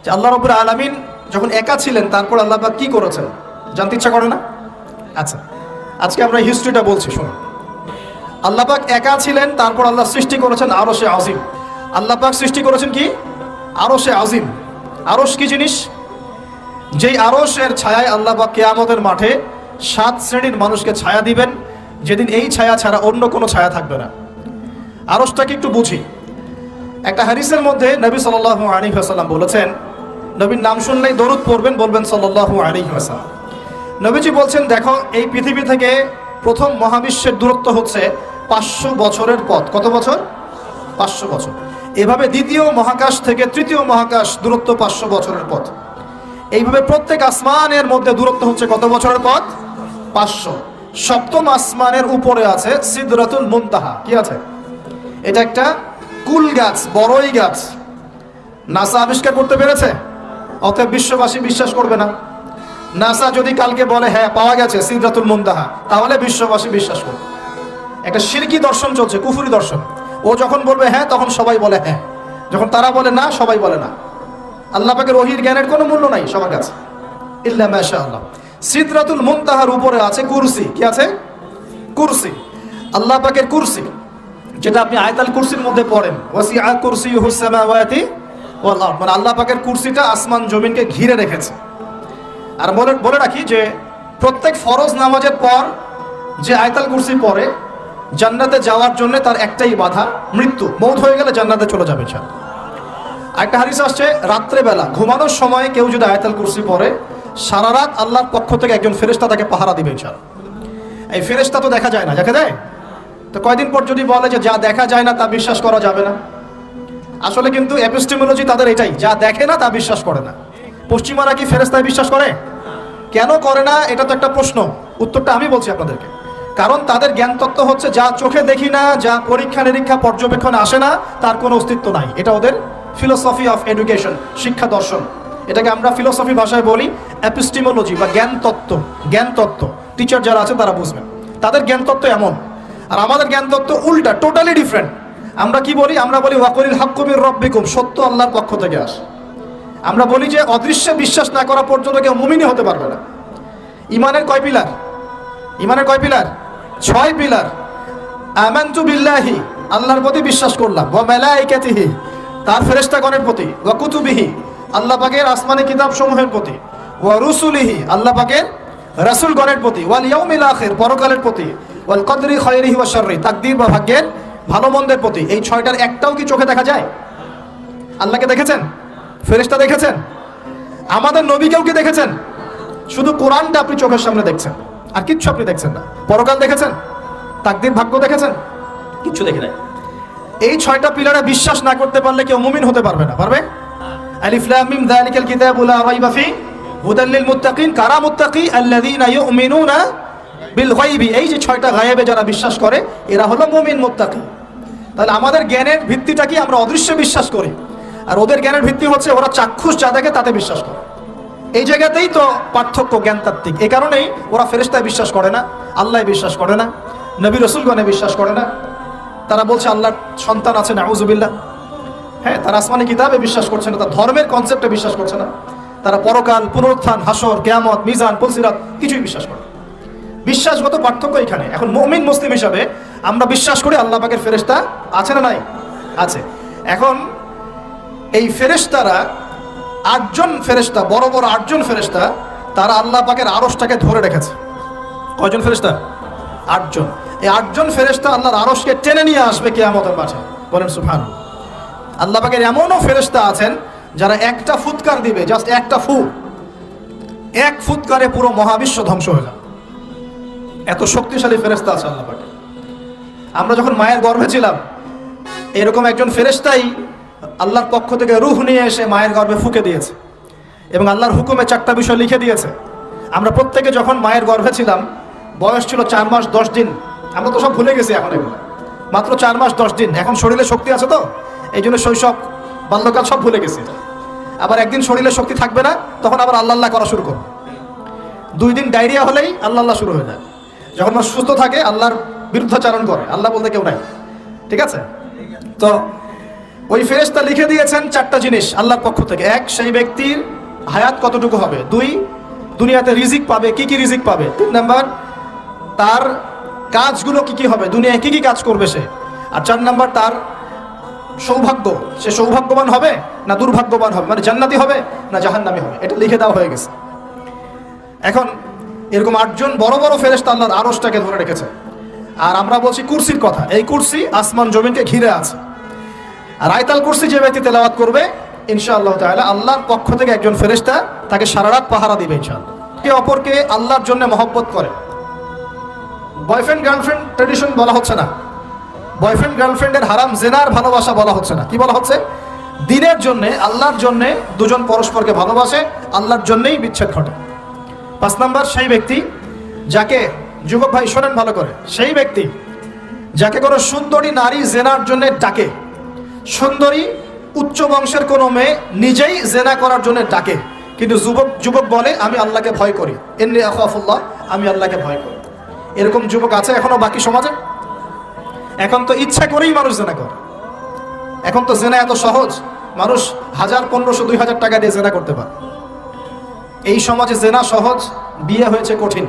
যে আল্লাহ রাব্বুল আলামিন যখন একা ছিলেন তারপর আল্লাহ পাক কি করেছেন জানতে ইচ্ছা করে না? আচ্ছা, আজকে আমরা হিস্ট্রিটা বলছি, শুনুন। আল্লাহ পাক একা ছিলেন, তারপর আল্লাহ সৃষ্টি করেছেন আরশে আজিম। আল্লাহ পাক সৃষ্টি করেছেন কি? আরশে আজিম। আরশ কি জিনিস? যেই আরশের ছায়ায় আল্লাহ পাক কিয়ামতের মাঠে 7 শ্রেণীর মানুষকে ছায়া দিবেন, যেদিন এই ছায়া ছাড়া অন্য কোনো ছায়া থাকবে না। আরশটাকে একটু বুঝি। একটা হাদিসের মধ্যে নবী সাল্লাল্লাহু আলাইহি ওয়াসাল্লাম বলেছেন, নবীর নাম শুনলেই দরুদ পড়বেন, বলবেন সাল্লাল্লাহু আলাইহি ওয়াসাল্লাম। নবীজি বলছেন, দেখো এই পৃথিবী থেকে প্রথম মহাবিশ্বের দূরত্ব হচ্ছে 500 বছরের পথ। কত বছর? 500 বছর। এভাবে দ্বিতীয় মহাকাশ থেকে তৃতীয় মহাকাশ দূরত্ব 500 বছরের পথ। এইভাবে প্রত্যেক আসমানের মধ্যে দূরত্ব হচ্ছে কত বছরের পথ? 500। সপ্তম আসমানের উপরে আছে সিদরাতুল মুনতাহা। কি আছে? এটা একটা কুল গাছ, বড়ই গাছ। নাসা আবিষ্কার করতে পেরেছে, অতএব বিশ্ববাসী বিশ্বাস করবে না। নাসা যদি কালকে বলে হ্যাঁ পাওয়া গেছে সিদরাতুল মুনতাহা, তাহলে বিশ্ববাসী বিশ্বাস করবে। একটা শিরকি দর্শন চলছে, কুফরি দর্শন। ও যখন বলবে হ্যাঁ, তখন সবাই বলে হ্যাঁ, যখন তারা বলে না, সবাই বলে না। আল্লাহ পাকের ওহীর জ্ঞানের কোনো মূল্য নাই সবার কাছে, ইল্লা মাশাআল্লাহ। সিদরাতুল মুনতাহার উপরে আছে কুরসি। কি আছে? কুরসি। আল্লাহ পাকের কুরসি, যেটা আপনি আয়াতুল কুরসির মধ্যে পড়েন, ওয়াসিআ কুরসিয়ুহুস সামাওয়াতি ওয়াল আরদ, মানে আল্লাহ পাকের কুরসিটা আসমান জমিনকে ঘিরে রেখেছে। আর বলে রাখি যে প্রত্যেক ফরজ নামাজের পর যে আয়াতুল কুরসি পড়ে, জান্নাতে যাওয়ার জন্য তার একটাই বাধা, মৃত্যু। মৌত হয়ে গেলে জান্নাতে চলে যাবে ইনশাআল্লাহ। একটা হাদিস আসছে, রাত্রেবেলা ঘুমানোর সময় কেউ যদি আয়াতুল কুরসি পড়ে, সারা রাত আল্লাহর পক্ষ থেকে একজন ফেরেশতা তাকে পাহারা দিবে ইনশাআল্লাহ। এই ফেরেশতা তো দেখা যায় না, দেখা যায়? তো কয়দিন পর যদি বলে যে যা দেখা যায় না তা বিশ্বাস করা যাবে না, আসলে কিন্তু এপিস্টেমোলজি তাদের এটাই, যা দেখে না তা বিশ্বাস করে না। পশ্চিমারা কি ফেরেশতায় বিশ্বাস করে? কেন করে না? এটা তো একটা প্রশ্ন, উত্তরটা আমি বলছি আপনাদেরকে। কারণ তাদের জ্ঞান তত্ত্ব হচ্ছে যা চোখে দেখি না, যা পরীক্ষা নিরীক্ষা পর্যবেক্ষণে আসে না, তার কোনো অস্তিত্ব নাই। এটা ওদের ফিলোসফি অফ এডুকেশন, শিক্ষা দর্শন। এটাকে আমরা ফিলোসফি ভাষায় বলি এপিস্টেমোলজি বা জ্ঞান তত্ত্ব। জ্ঞান তত্ত্ব টিচার যারা আছেন তারা বুঝবেন, তাদের জ্ঞান তত্ত্ব এমন। আর আমাদের জ্ঞান তত্ত্ব উল্টা, টোটালি ডিফারেন্ট। আমরা কি বলি? আমরা বলি ওয়াকুলিল হাক্কু মির রাব্বিকুম, সত্য আল্লাহর পক্ষ থেকে আসে। আমরা বলি যে অদৃশ্যে বিশ্বাস না করা পর্যন্ত কেউ মুমিনই হতে পারবে না। ইমানের কয় পিলার? ইমানের কয় পিলার? 6 পিলার। আমানতু বিল্লাহি, আল্লাহর প্রতি বিশ্বাস করলাম, ওয়া মালাইকাতিহি, তার ফেরেশতাগণের প্রতি, ওয়া কুতুবিহি, আল্লাহ পাকের আসমানি কিতাব সমূহের প্রতি, ওয়া রুসুলিহি, আল্লাহ পাকের রাসূলগণের প্রতি, ওয়াল ইয়াউমিল আখির, পরকালের প্রতি, ওয়াল কদরি খায়রিহি ওয়া শাররি, তাকদীর বা ভাগ্যের ভালো মন্দের প্রতি। এই 6টার একটাও কি চোখে দেখা যায়? আল্লাহকে দেখেছেন? ফেরেশতা দেখেছেন? আমাদের নবীকেও কি দেখেছেন? শুধু কোরআনটা আপনি চোখের সামনে দেখছেন, আর কিচ্ছু আপনি দেখছেন না। পরকাল দেখেছেন? তাকদীর, ভাগ্য দেখেছেন? কিচ্ছু দেখে নাই। এই 6টা পিলারে বিশ্বাস না করতে পারলে কেউ মুমিন হতে পারবে না। পারবে? আলিফ লাম মিম যালিকাল কিতাবু লা রাইবা ফি হুদাল লিল মুত্তাকিন। কারা মুত্তাকি? আল্লাযীনা ইউমিনুনা বিল গায়বি। এই যে 6টা গায়েবে যারা বিশ্বাস করে, এরা হলো মুমিন, মুত্তাকি। তাহলে আমাদের জ্ঞানের ভিত্তিটা কি? আমরা অদৃশ্যে বিশ্বাস করি। আর ওদের জ্ঞানের ভিত্তি হচ্ছে ওরা চাক্ষুষ যা দেখে তাতে বিশ্বাস করে। এই জায়গাতেই তো পার্থক্য জ্ঞানতাত্ত্বিক। এই কারণেই ওরা ফেরেশতায় বিশ্বাস করে না, আল্লাহ বিশ্বাস করে না, নবী রাসূলগণে বিশ্বাস করে না। তারা বলছে আল্লাহর সন্তান আছে, নাউযুবিল্লাহ। হ্যাঁ, তারা আসমানি কিতাবে বিশ্বাস করছে না, তার ধর্মের কনসেপ্টে বিশ্বাস করছে না। তারা পরকাল, পুনরুত্থান, হাসর, কিয়ামত, মিজান, পুলসিরাত কিছুই বিশ্বাস করে। বিশ্বাসগত পার্থক্য এখানে। এখন মুমিন মুসলিম হিসাবে আমরা বিশ্বাস করি আল্লাহ পাকের ফেরেশতা আছে না নাই? আছে। এখন এই ফেরেশতারা 8 জন ফেরেশতা, বড় বড় 8 জন ফেরেশতা, তারা আল্লাহ পাকের আরশটাকে ধরে রেখেছে। কয়জন ফেরেশতা? 8 জন। এই 8 জন ফেরেশতা আল্লাহর আরশকে টেনে নিয়ে আসবে কিয়ামতের মাঠে। বলেন সুবহানাল্লাহ। আল্লাহ পাকের এমনও ফেরেশতা আছেন যারা একটা ফুৎকার দিবে, জাস্ট একটা ফু, এক ফুৎকারে পুরো মহাবিশ্ব ধ্বংস হয়ে যাবে। এত শক্তিশালী ফেরেশতা আছে আল্লাহ পাকের। আমরা যখন মায়ের গর্ভে ছিলাম, এরকম একজন ফেরেশতাই আল্লাহর পক্ষ থেকে রূহ নিয়ে এসে মায়ের গর্ভে ফুঁকে দিয়েছে এবং আল্লাহর হুকুমে 4টা বিষয় লিখে দিয়েছে। আমরা প্রত্যেকে যখন মায়ের গর্ভে ছিলাম, বয়স ছিল 4 মাস 10 দিন। আমরা তো সব ভুলে গেছি এখন, এগুলো মাত্র 4 মাস 10 দিন। এখন শরীরে শক্তি আছে তো, এই জন্য শৈশব, বাল্যকাল সব ভুলে গেছি। আবার একদিন শরীরে শক্তি থাকবে না, তখন আবার আল্লাহ আল্লাহ করা শুরু করবে। 2 দিন ডায়রিয়া হলেই আল্লাহ আল্লাহ শুরু হয়ে যায়। যখন মানুষ সুস্থ থাকে আল্লাহর বিরুদ্ধাচারণ করে, আল্লাহ বলতে কেউ নাই। ঠিক আছে? তো ওই ফেরেশতা লিখে দিয়েছেন 4টা জিনিস আল্লাহর পক্ষ থেকে। 1, সেই ব্যক্তির হায়াত কতটুকু হবে। 2, দুনিয়াতে রিজিক পাবে, কি কি রিজিক পাবে। 3 নাম্বার, তার কাজগুলো কি কি হবে, দুনিয়ায় কি কি কাজ করবে সে। আর 4 নাম্বার, তার সৌভাগ্য, সে সৌভাগ্যবান হবে না দুর্ভাগ্যবান হবে, মানে জান্নাতি হবে না জাহান্নামী হবে। এটা লিখে দেওয়া হয়ে গেছে। এখন এরকম 8 জন বড় বড় ফেরেশতা আল্লাহর আরশটাকে ধরে রেখেছে। আর আমরা বলছি কুরসির কথা। এই কুরসি আসমান জমিনকে ঘিরে আছে। আর আয়াতুল কুরসি যে ব্যক্তি তেলাওয়াত করবে ইনশাআল্লাহ তাআলা আল্লাহর পক্ষ থেকে একজন ফেরেশতা তাকে সারা রাত পাহারা দিবে ইনশাআল্লাহ। কে অপরকে আল্লাহর জন্য মহব্বত করে। বয়ফ্রেন্ড গার্লফ্রেন্ড ট্রেডিশন বলা হচ্ছে না, বয়ফ্রেন্ড গার্লফ্রেন্ডের হারাম জেনার ভালোবাসা বলা হচ্ছে না। কি বলা হচ্ছে? দিনের জন্য, আল্লাহর জন্য দুজন পরস্পরকে ভালোবাসে, আল্লাহর জন্যই বিচ্ছেদ ঘটে। 5 নাম্বার, সেই ব্যক্তি যাকে, যুবক ভাই শোনেন ভালো করে, সেই ব্যক্তি যাকে কোনো সুন্দরী নারী জেনার জন্য ডাকে, সুন্দরী উচ্চ বংশের কোনো মেয়ে নিজেই জেনা করার জন্য ডাকে, কিন্তু যুবক বলে আমি আল্লাহকে ভয় করি, ইন্নী আখাফুল্লাহ, আমি আল্লাহকে ভয় করি। এরকম যুবক আছে এখনো বাকি সমাজে? এখন তো ইচ্ছা করেই মানুষ জেনা করে। এখন তো জেনা এত সহজ, মানুষ 1000, 1500, 2000 টাকা দিয়ে জেনা করতে পারে। এই সমাজে জেনা সহজ, বিয়ে হয়েছে কঠিন।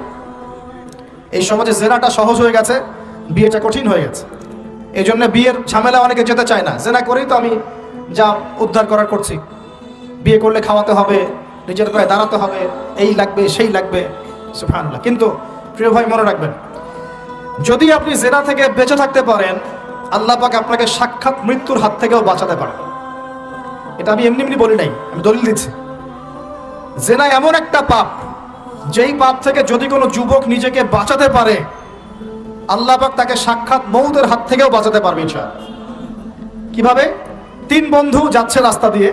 এই সমাজে জেনাটা সহজ হয়ে গেছে, বিয়েটা কঠিন হয়ে গেছে। এই জন্য বিয়ের ঝামেলা অনেকে যেতে চায় না। জেনা করেই তো আমি যা উদ্ধার করার করছি। বিয়ে করলে খাওয়াতে হবে, নিজের পায়ে দাঁড়াতে হবে, এই লাগবে সেই লাগবে, সুবহানাল্লাহ। কিন্তু প্রিয় ভাই মনে রাখবেন, যদি আপনি জেনা থেকে বেঁচে থাকতে পারেন, আল্লাহ পাক আপনাকে সাক্ষাৎ মৃত্যুর হাত থেকেও বাঁচাতে পারেন। এটা আমি এমনি এমনি বলি নাই, আমি দলিল দিচ্ছি। জেনা এমন একটা পাপ, যেই পাপ থেকে যদি কোনো যুবক নিজেকে বাঁচাতে পারে, আল্লাহ পাক তাকে সাক্ষাৎ মৌতের হাত থেকেও বাঁচাতে পারবে ইনশাআল্লাহ। কিভাবে? 3 বন্ধু যাচ্ছে রাস্তা দিয়ে,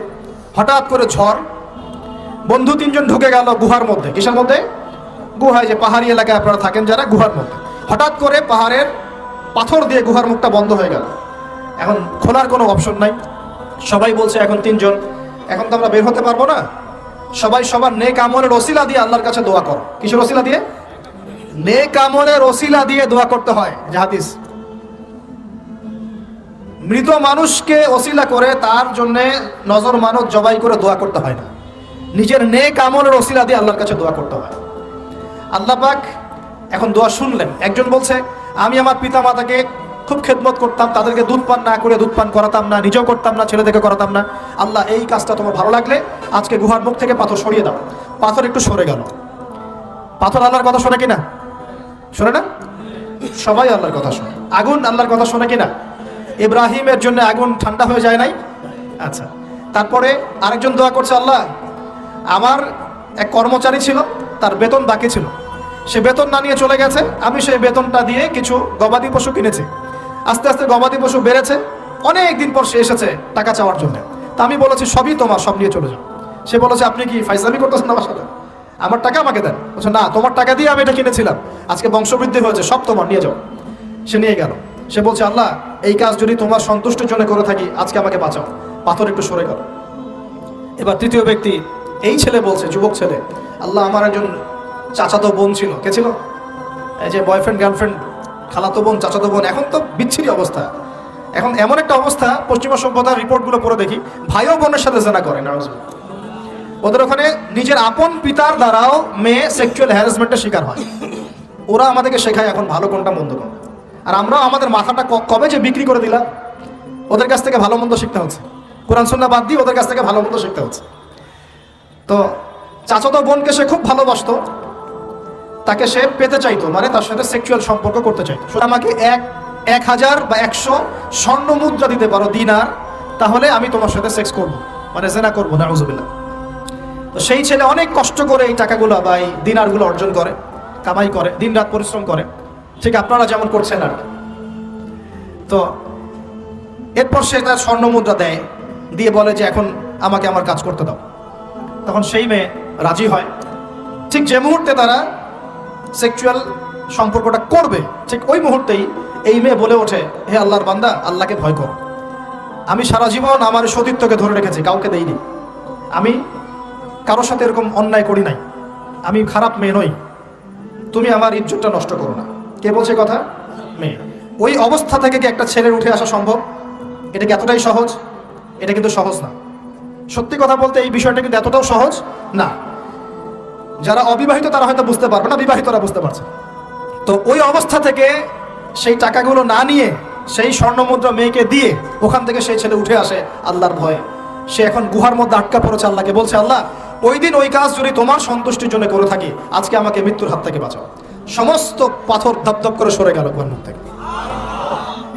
হঠাৎ করে ঝড়, বন্ধু 3 জন ঢুকে গেল গুহার মধ্যে। কিসের মধ্যে? গুহায়, যে পাহাড়ি এলাকায় আপনারা থাকেন যারা, গুহার মধ্যে। হঠাৎ করে পাহাড়ের পাথর দিয়ে গুহার মুখটা বন্ধ হয়ে গেল। এখন খোলার কোনো অপশন নাই। সবাই বলছে এখন 3 জন, এখন তো আমরা বের হতে পারবো না। সবাই সবার নেক আমলের ওসিলা দিয়ে আল্লাহর কাছে দোয়া করো। কিসের ওসিলা দিয়ে? নেক আমলের ওসিলা দিয়ে দোয়া করতে হয়। যে হাদিস, মৃত মানুষকে ওসিলা করে তার জন্য নজর মানত জবাই করে দোয়া করতে হয় না, নিজের নেক আমলের ওসিলা দিয়ে আল্লাহর কাছে দোয়া করতে হয়। আল্লাহ পাক এখন দোয়া শুনলেন। একজন বলছে আমি আমার পিতা মাতাকে খুব খেদমত করতাম, তাদেরকে দুধ পান না করে দুধ পান করাতাম না, নিজেও করতাম না, ছেলেদেরকে করাতাম না। আল্লাহ এই কাজটা তোমার ভালো লাগলে আজকে গুহার মুখ থেকে পাথর সরিয়ে দাও। পাথর একটু সরে গেল। পাথর আল্লাহর কথা শোনে কিনা? শোনে না? সবাই আল্লাহর কথা শোনে। আগুন আল্লাহর কথা শোনে কিনা? ইব্রাহিমের জন্য আগুন ঠান্ডা হয়ে যায় নাই? আচ্ছা, তারপরে আরেকজন দোয়া করছে, আল্লাহ আমার এক কর্মচারী ছিল, তার বেতন বাকি ছিল, সে বেতন না নিয়ে চলে গেছে, আমি সেই বেতনটা দিয়ে কিছু গবাদি পশু কিনেছি। আস্তে আস্তে গবাদি পশু বেড়েছে, অনেক দিন পর সে এসেছে টাকা চাওয়ার জন্য। তা আমি বলেছি সবই তোমার, সব নিয়ে চলে যাও। সে বলেছে আপনি কি ফাইজলামি করতেছেন আমার সাথে? আমার টাকা আমাকে দেন। বলছে না, তোমার টাকা দিয়ে আমি এটা কিনেছিলাম, আজকে বংশবৃদ্ধি হয়েছে, সব তোমার, নিয়ে যাও। সে নিয়ে গেল। সে বলছে আল্লাহ এই কাজ যদি তোমার সন্তুষ্টির জন্য করে থাকি, আজকে আমাকে বাঁচাও। পাথর একটু সরে গেল। এবার তৃতীয় ব্যক্তি, এই ছেলে বলছে, যুবক ছেলে, আল্লাহ আমার একজন চাচাতো বোন ছিল। কে ছিল? এই যে বয়ফ্রেন্ড গার্লফ্রেন্ড, খালাতো বোন, চাচাতো বোন। এখন তো বিচ্ছিরি অবস্থা। এখন এমন একটা অবস্থা, পশ্চিমা সভ্যতার রিপোর্টগুলো পড়ে দেখি, ভাইও বোনের সাথে জেনা করে না। ওদের ওখানে নিজের আপন পিতার দ্বারাও মেয়ে সেক্সুয়াল হ্যারাসমেন্টের শিকার হয়। ওরা আমাদেরকে শেখায় এখন ভালো কোনটা মন্দ কোনটা। আর আমরাও আমাদের মাথাটা কবে যে বিক্রি করে দিলাম। ওদের কাছ থেকে ভালো মন্দ শিখতে হচ্ছে, কোরআন সুন্নাহ বাদ দিয়ে ওদের কাছ থেকে ভালো মন্দ শিখতে হচ্ছে। তো চাচাতো বোনকে সে খুব ভালোবাসতো, তাকে সে পেতে চাইতো, মানে তার সাথে সেক্সুয়াল সম্পর্ক করতে চাইতো। আমাকে 1000 বা 100 স্বর্ণ মুদ্রা দিতে পারো, দিনার, তাহলে আমি তোমার সাথে সেক্স করবো, মানে জেনা করবো, নাউজুবিল্লাহ। তো সেই ছেলে অনেক কষ্ট করে এই টাকাগুলো বা এই দিনারগুলো অর্জন করে, কামাই করে, দিন রাত পরিশ্রম করে, ঠিক আপনারা যেমন করছেন আর। তো এরপর সে তার স্বর্ণ মুদ্রা দেয়, দিয়ে বলে যে এখন আমাকে আমার কাজ করতে দাও। তখন সেই মেয়ে রাজি হয়। ঠিক যে মুহূর্তে তারা সেক্সুয়াল সম্পর্কটা করবে, ঠিক ওই মুহূর্তেই এই মেয়ে বলে ওঠে, হে আল্লাহর বান্দা, আল্লাহকে ভয় করো। আমি সারা জীবন আমার সতীত্বকে ধরে রেখেছি, কাউকে দেইনি। আমি কারোর সাথে এরকম অন্যায় করি নাই, আমি খারাপ মেয়ে নই, তুমি আমার ইজ্জতটা নষ্ট করো না। কে বলছে কথা? মেয়ে। ওই অবস্থা থেকে কি একটা ছেলের উঠে আসা সম্ভব? এটা কি এতটাই সহজ? এটা কিন্তু সহজ না। সত্যি কথা বলতে এই বিষয়টা কিন্তু এতটাও সহজ না। যারা অবিবাহিত তারা হয়তো বুঝতে পারবে না, বিবাহিতরা বুঝতে পারছে। তো ওই অবস্থা থেকে সেই টাকাগুলো না নিয়ে সেই স্বর্ণমুদ্রা মেয়েকে দিয়ে ওখান থেকে সেই ছেলে উঠে আসে আল্লাহর ভয়ে। সে এখন গুহার মধ্যে আটকা পড়েছে, আল্লাহকে বলছে, আল্লাহ ওই দিন ওই কাজ যদি তোমার সন্তুষ্টির জন্য করে থাকি, আজকে আমাকে মৃত্যুর হাত থেকে বাঁচাও। সমস্ত পাথর ধপধপ করে সরে গেল গুহার মুখ থেকে।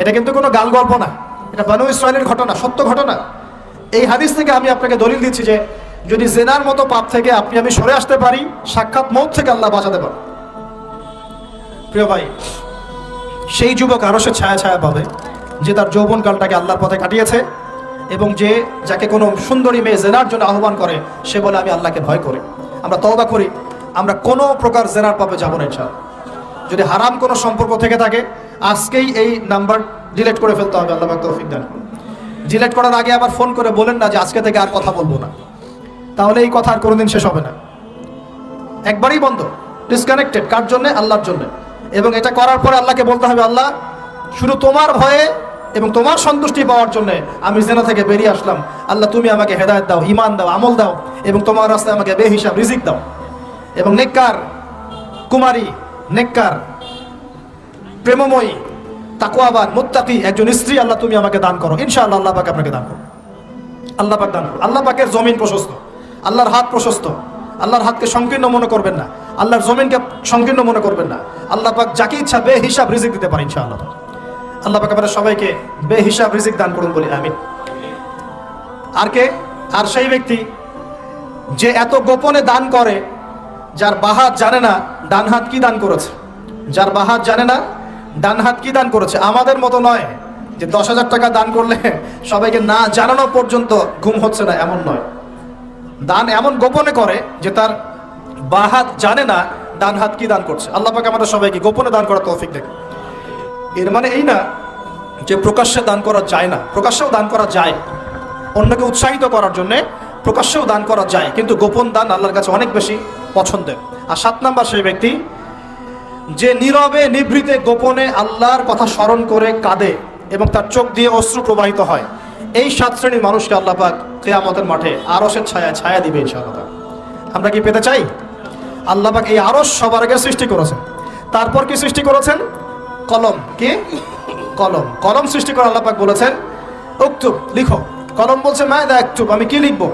এটা কিন্তু কোনো গাল গল্প না, এটা বনু ইসরাইলের ঘটনা, সত্য ঘটনা। এই হাদিস থেকে আমি আপনাকে দলিল দিচ্ছি যে যদি জেনার মতো পাপ থেকে আপনি আমি সরে আসতে পারি, সাক্ষাৎ মৌত থেকে আল্লাহ বাঁচাতে পারে। প্রিয় ভাই, সেই যুবক আরশের ছায়া ছায়া পাবে যে তার যৌবনকালটাকে আল্লাহর পথে কাটিয়েছে এবং যে যাকে কোনো সুন্দরী মেয়ে জেনার জন্য আহ্বান করে সে বলে আমি আল্লাহকে ভয় করি। আমরা তওবা করি, আমরা কোনো প্রকার জেনার পাপে যাব না ইনশাআল্লাহ। যদি হারাম কোনো সম্পর্ক থেকে থাকে আজকেই এই নাম্বার ডিলিট করে ফেলতে হবে, আল্লাহ পাক তৌফিক দান করুন। ডিলিট করার আগে আবার ফোন করে বলেন না যে আজকে থেকে আর কথা বলবো না, তাহলে এই কথা আর কোনোদিন শেষ হবে না। একবারই বন্ধ, ডিসকানেক্টেড। কার জন্যে? আল্লাহর জন্য। এবং এটা করার পরে আল্লাহকে বলতে হবে, আল্লাহ শুধু তোমার ভয়ে এবং তোমার সন্তুষ্টি পাওয়ার জন্য আমি জেনা থেকে বেরিয়ে আসলাম। আল্লাহ তুমি আমাকে হেদায়েত দাও, ঈমান দাও, আমল দাও এবং তোমার রাস্তায় আমাকে বেহিসাব রিজিক দাও। এবং নেককার কুমারী, নেককার প্রেমময়ী, তাকওয়াবান, মুত্তাকি একজন স্ত্রী আল্লাহ তুমি আমাকে দান করো। ইনশাআল্লাহ আল্লাহ পাক আপনাকে দান করো। আল্লাহ পাক দান করো। আল্লাহ পাকের জমিন প্রশস্ত, আল্লাহর হাত প্রশস্ত। আল্লাহর হাতকে সংকীর্ণ মনে করবেন না, আল্লাহর জমিনকে সংকীর্ণ মনে করবেন না। আল্লাহ পাক যাকে ইচ্ছা বেহিসাব রিজিক দিতে পারে ইনশাআল্লাহ। আল্লাহ পাক আমাদের সবাইকে বেহিসাব রিজিক দান করুন বলি আমিন। আর কে? আর সেই ব্যক্তি যে এত গোপনে দান করে, যার বাঁ হাত জানে না ডান হাত কি দান করেছে। যার বাঁ হাত জানে না ডান হাত কি দান করেছে। আমাদের মতো নয় যে 10,000 টাকা দান করলে সবাইকে না জানানো পর্যন্ত ঘুম হচ্ছে না, এমন নয়। দান এমন গোপনে করে যে তার বাঁ হাত জানে না ডান হাত কি দান করছে। আল্লাহ পাক আমাদের সবাইকে গোপনে দান করার তৌফিক দেন। এর মানে এই না যে প্রকাশ্যে দান করা যায় না, প্রকাশ্যেও দান করা যায়। অন্যকে উৎসাহিত করার জন্যে প্রকাশ্যেও দান করা যায়, কিন্তু গোপন দান আল্লাহর কাছে অনেক বেশি পছন্দের। আর 7 নাম্বার সেই ব্যক্তি যে নীরবে নিভৃতে গোপনে আল্লাহর কথা স্মরণ করে কাঁদে এবং তার চোখ দিয়ে অশ্রু প্রবাহিত হয়। এই 7 শ্রেণীর মানুষকে আল্লাহ পাক কিয়ামতের মাঠে আরশের ছায়া ছায়া দিবে ইনশাআল্লাহ। আমরা কি পেতে চাই? আল্লাহ পাক এই আরশ সবার আগে সৃষ্টি করেছেন। তারপর কি সৃষ্টি করেছেন? কলম। কি? কলম। কলম সৃষ্টি করে আল্লাহ পাক বলেছেন উকতুব, লিখো। কলম বলছে মায়দা আকতুব, আমি কি লিখবো?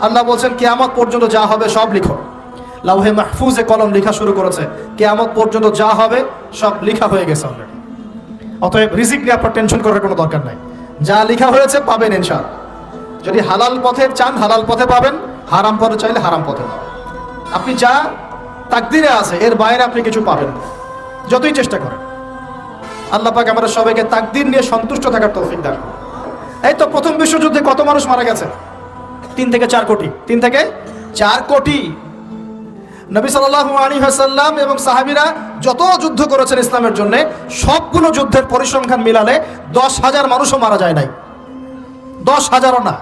আল্লাহ বলছেন কিয়ামত পর্যন্ত যা হবে সব লিখো। লাউহে মাহফুজে কলম লেখা শুরু করেছে, কিয়ামত পর্যন্ত যা হবে সব লেখা হয়ে গেছে অলরেডি। অতএব রিজিক নিয়ে আপনার টেনশন করার কোনো দরকার নাই, যা লেখা হয়েছে পাবেন ইনশাআল্লাহ। যদি হালাল পথে চান হালাল পথে পাবেন, হারাম পথে চাইলে হারাম পথে পাবেন। আপনি যা তাকদিরে আছে এর বাইরে আপনি কিছু পাবেন না, যতই চেষ্টা করেন। আল্লাহ পাক আমাদের সবাইকে তাকদির নিয়ে সন্তুষ্ট থাকার তৌফিক দান করুন। এই তো প্রথম বিশ্বযুদ্ধে কত মানুষ মারা গেছে? 3 থেকে 4 কোটি। 3 থেকে 4 কোটি। নবী সাল্লাল্লাহু আলাইহি ওয়াসাল্লাম এবং সাহাবীরা যত যুদ্ধ করেছেন ইসলামের জন্য, সবগুলো যুদ্ধের পরিসংখ্যান মিলালে 10,000 মানুষও মারা যায় নাই। 10,000ও না।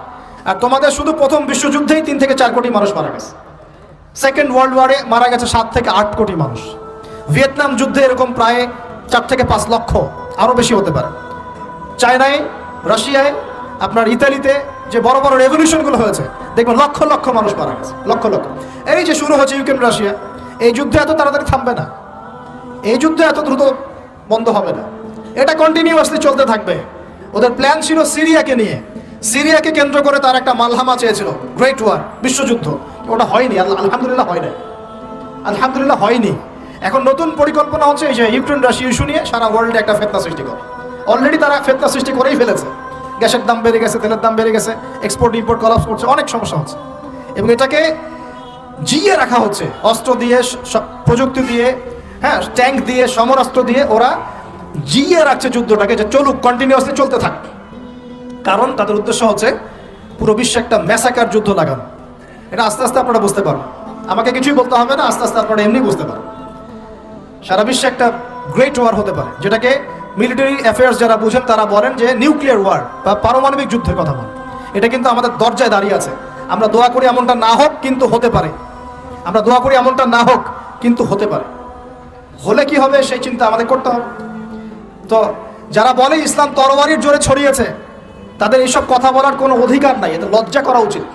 আর তোমাদের শুধু প্রথম বিশ্বযুদ্ধেই 3 থেকে 4 কোটি মানুষ মারা গেছে। সেকেন্ড ওয়ার্ল্ড ওয়ারে মারা গেছে 7 থেকে 8 কোটি মানুষ। ভিয়েতনাম যুদ্ধে এরকম প্রায় 4 থেকে 5 লক্ষ, আরও বেশি হতে পারে। চায়নায়, রাশিয়ায়, আপনার ইতালিতে যে বড় বড় রেভলিউশনগুলো হয়েছে দেখবেন লক্ষ লক্ষ মানুষ মারা গেছে, লক্ষ লক্ষ। এই যে শুরু হচ্ছে ইউক্রেন রাশিয়া, এই যুদ্ধ এত তাড়াতাড়ি থামবে না, এই যুদ্ধ এত দ্রুত বন্ধ হবে না, এটা কন্টিনিউয়াসলি চলতে থাকবে। ওদের প্ল্যান ছিল সিরিয়াকে নিয়ে, সিরিয়াকে কেন্দ্র করে তার একটা মালহামা চেয়েছিল, গ্রেট ওয়ার, বিশ্বযুদ্ধ। ওটা হয়নি, আলহামদুলিল্লাহ হয় নাই, আলহামদুলিল্লাহ হয়নি। এখন নতুন পরিকল্পনা হচ্ছে এই যে ইউক্রেন রাশিয়া ইস্যু নিয়ে সারা ওয়ার্ল্ডে একটা ফেতনা সৃষ্টি করে। অলরেডি তারা ফেতনা সৃষ্টি করেই ফেলেছে। গ্যাসের দাম বেড়ে গেছে, তেলের দাম বেড়ে গেছে, এক্সপোর্ট ইম্পোর্ট কলাপস করছে, অনেক সমস্যা হচ্ছে। এবং এটাকে জিয়ে রাখা হচ্ছে অস্ত্র দিয়ে, প্রযুক্তি দিয়ে, হ্যাঁ, ট্যাঙ্ক দিয়ে, সমরাস্ত্র দিয়ে ওরা জিয়ে রাখছে যুদ্ধটাকে, যে চলুক, কন্টিনিউয়াসলি চলতে থাক। কারণ তাদের উদ্দেশ্য হচ্ছে পুরো বিশ্বে একটা ম্যাসাকার যুদ্ধ লাগানো। এটা আস্তে আস্তে আপনারা বুঝতে পারবেন, আমাকে কিছুই বলতে হবে না, আস্তে আস্তে আপনারা এমনি বুঝতে পারবেন। সারা বিশ্বে একটা গ্রেট ওয়ার হতে পারে, যেটাকে মিলিটারি অ্যাফেয়ার্স যারা বুঝেন তারা বলেন যে নিউক্লিয়ার ওয়ার বা পারমাণবিক যুদ্ধের কথা বলেন। এটা কিন্তু আমাদের দরজায় দাঁড়িয়ে আছে। আমরা দোয়া করি এমনটা না হোক, কিন্তু হতে পারে। আমরা দোয়া করি এমনটা না হোক, কিন্তু হতে পারে। হলে কি হবে সেই চিন্তা আমাদের করতে হবে। তো যারা বলে ইসলাম তরবারির জোরে ছড়িয়েছে, তাদের এইসব কথা বলার কোনো অধিকার নাই, এতে লজ্জা করা উচিত।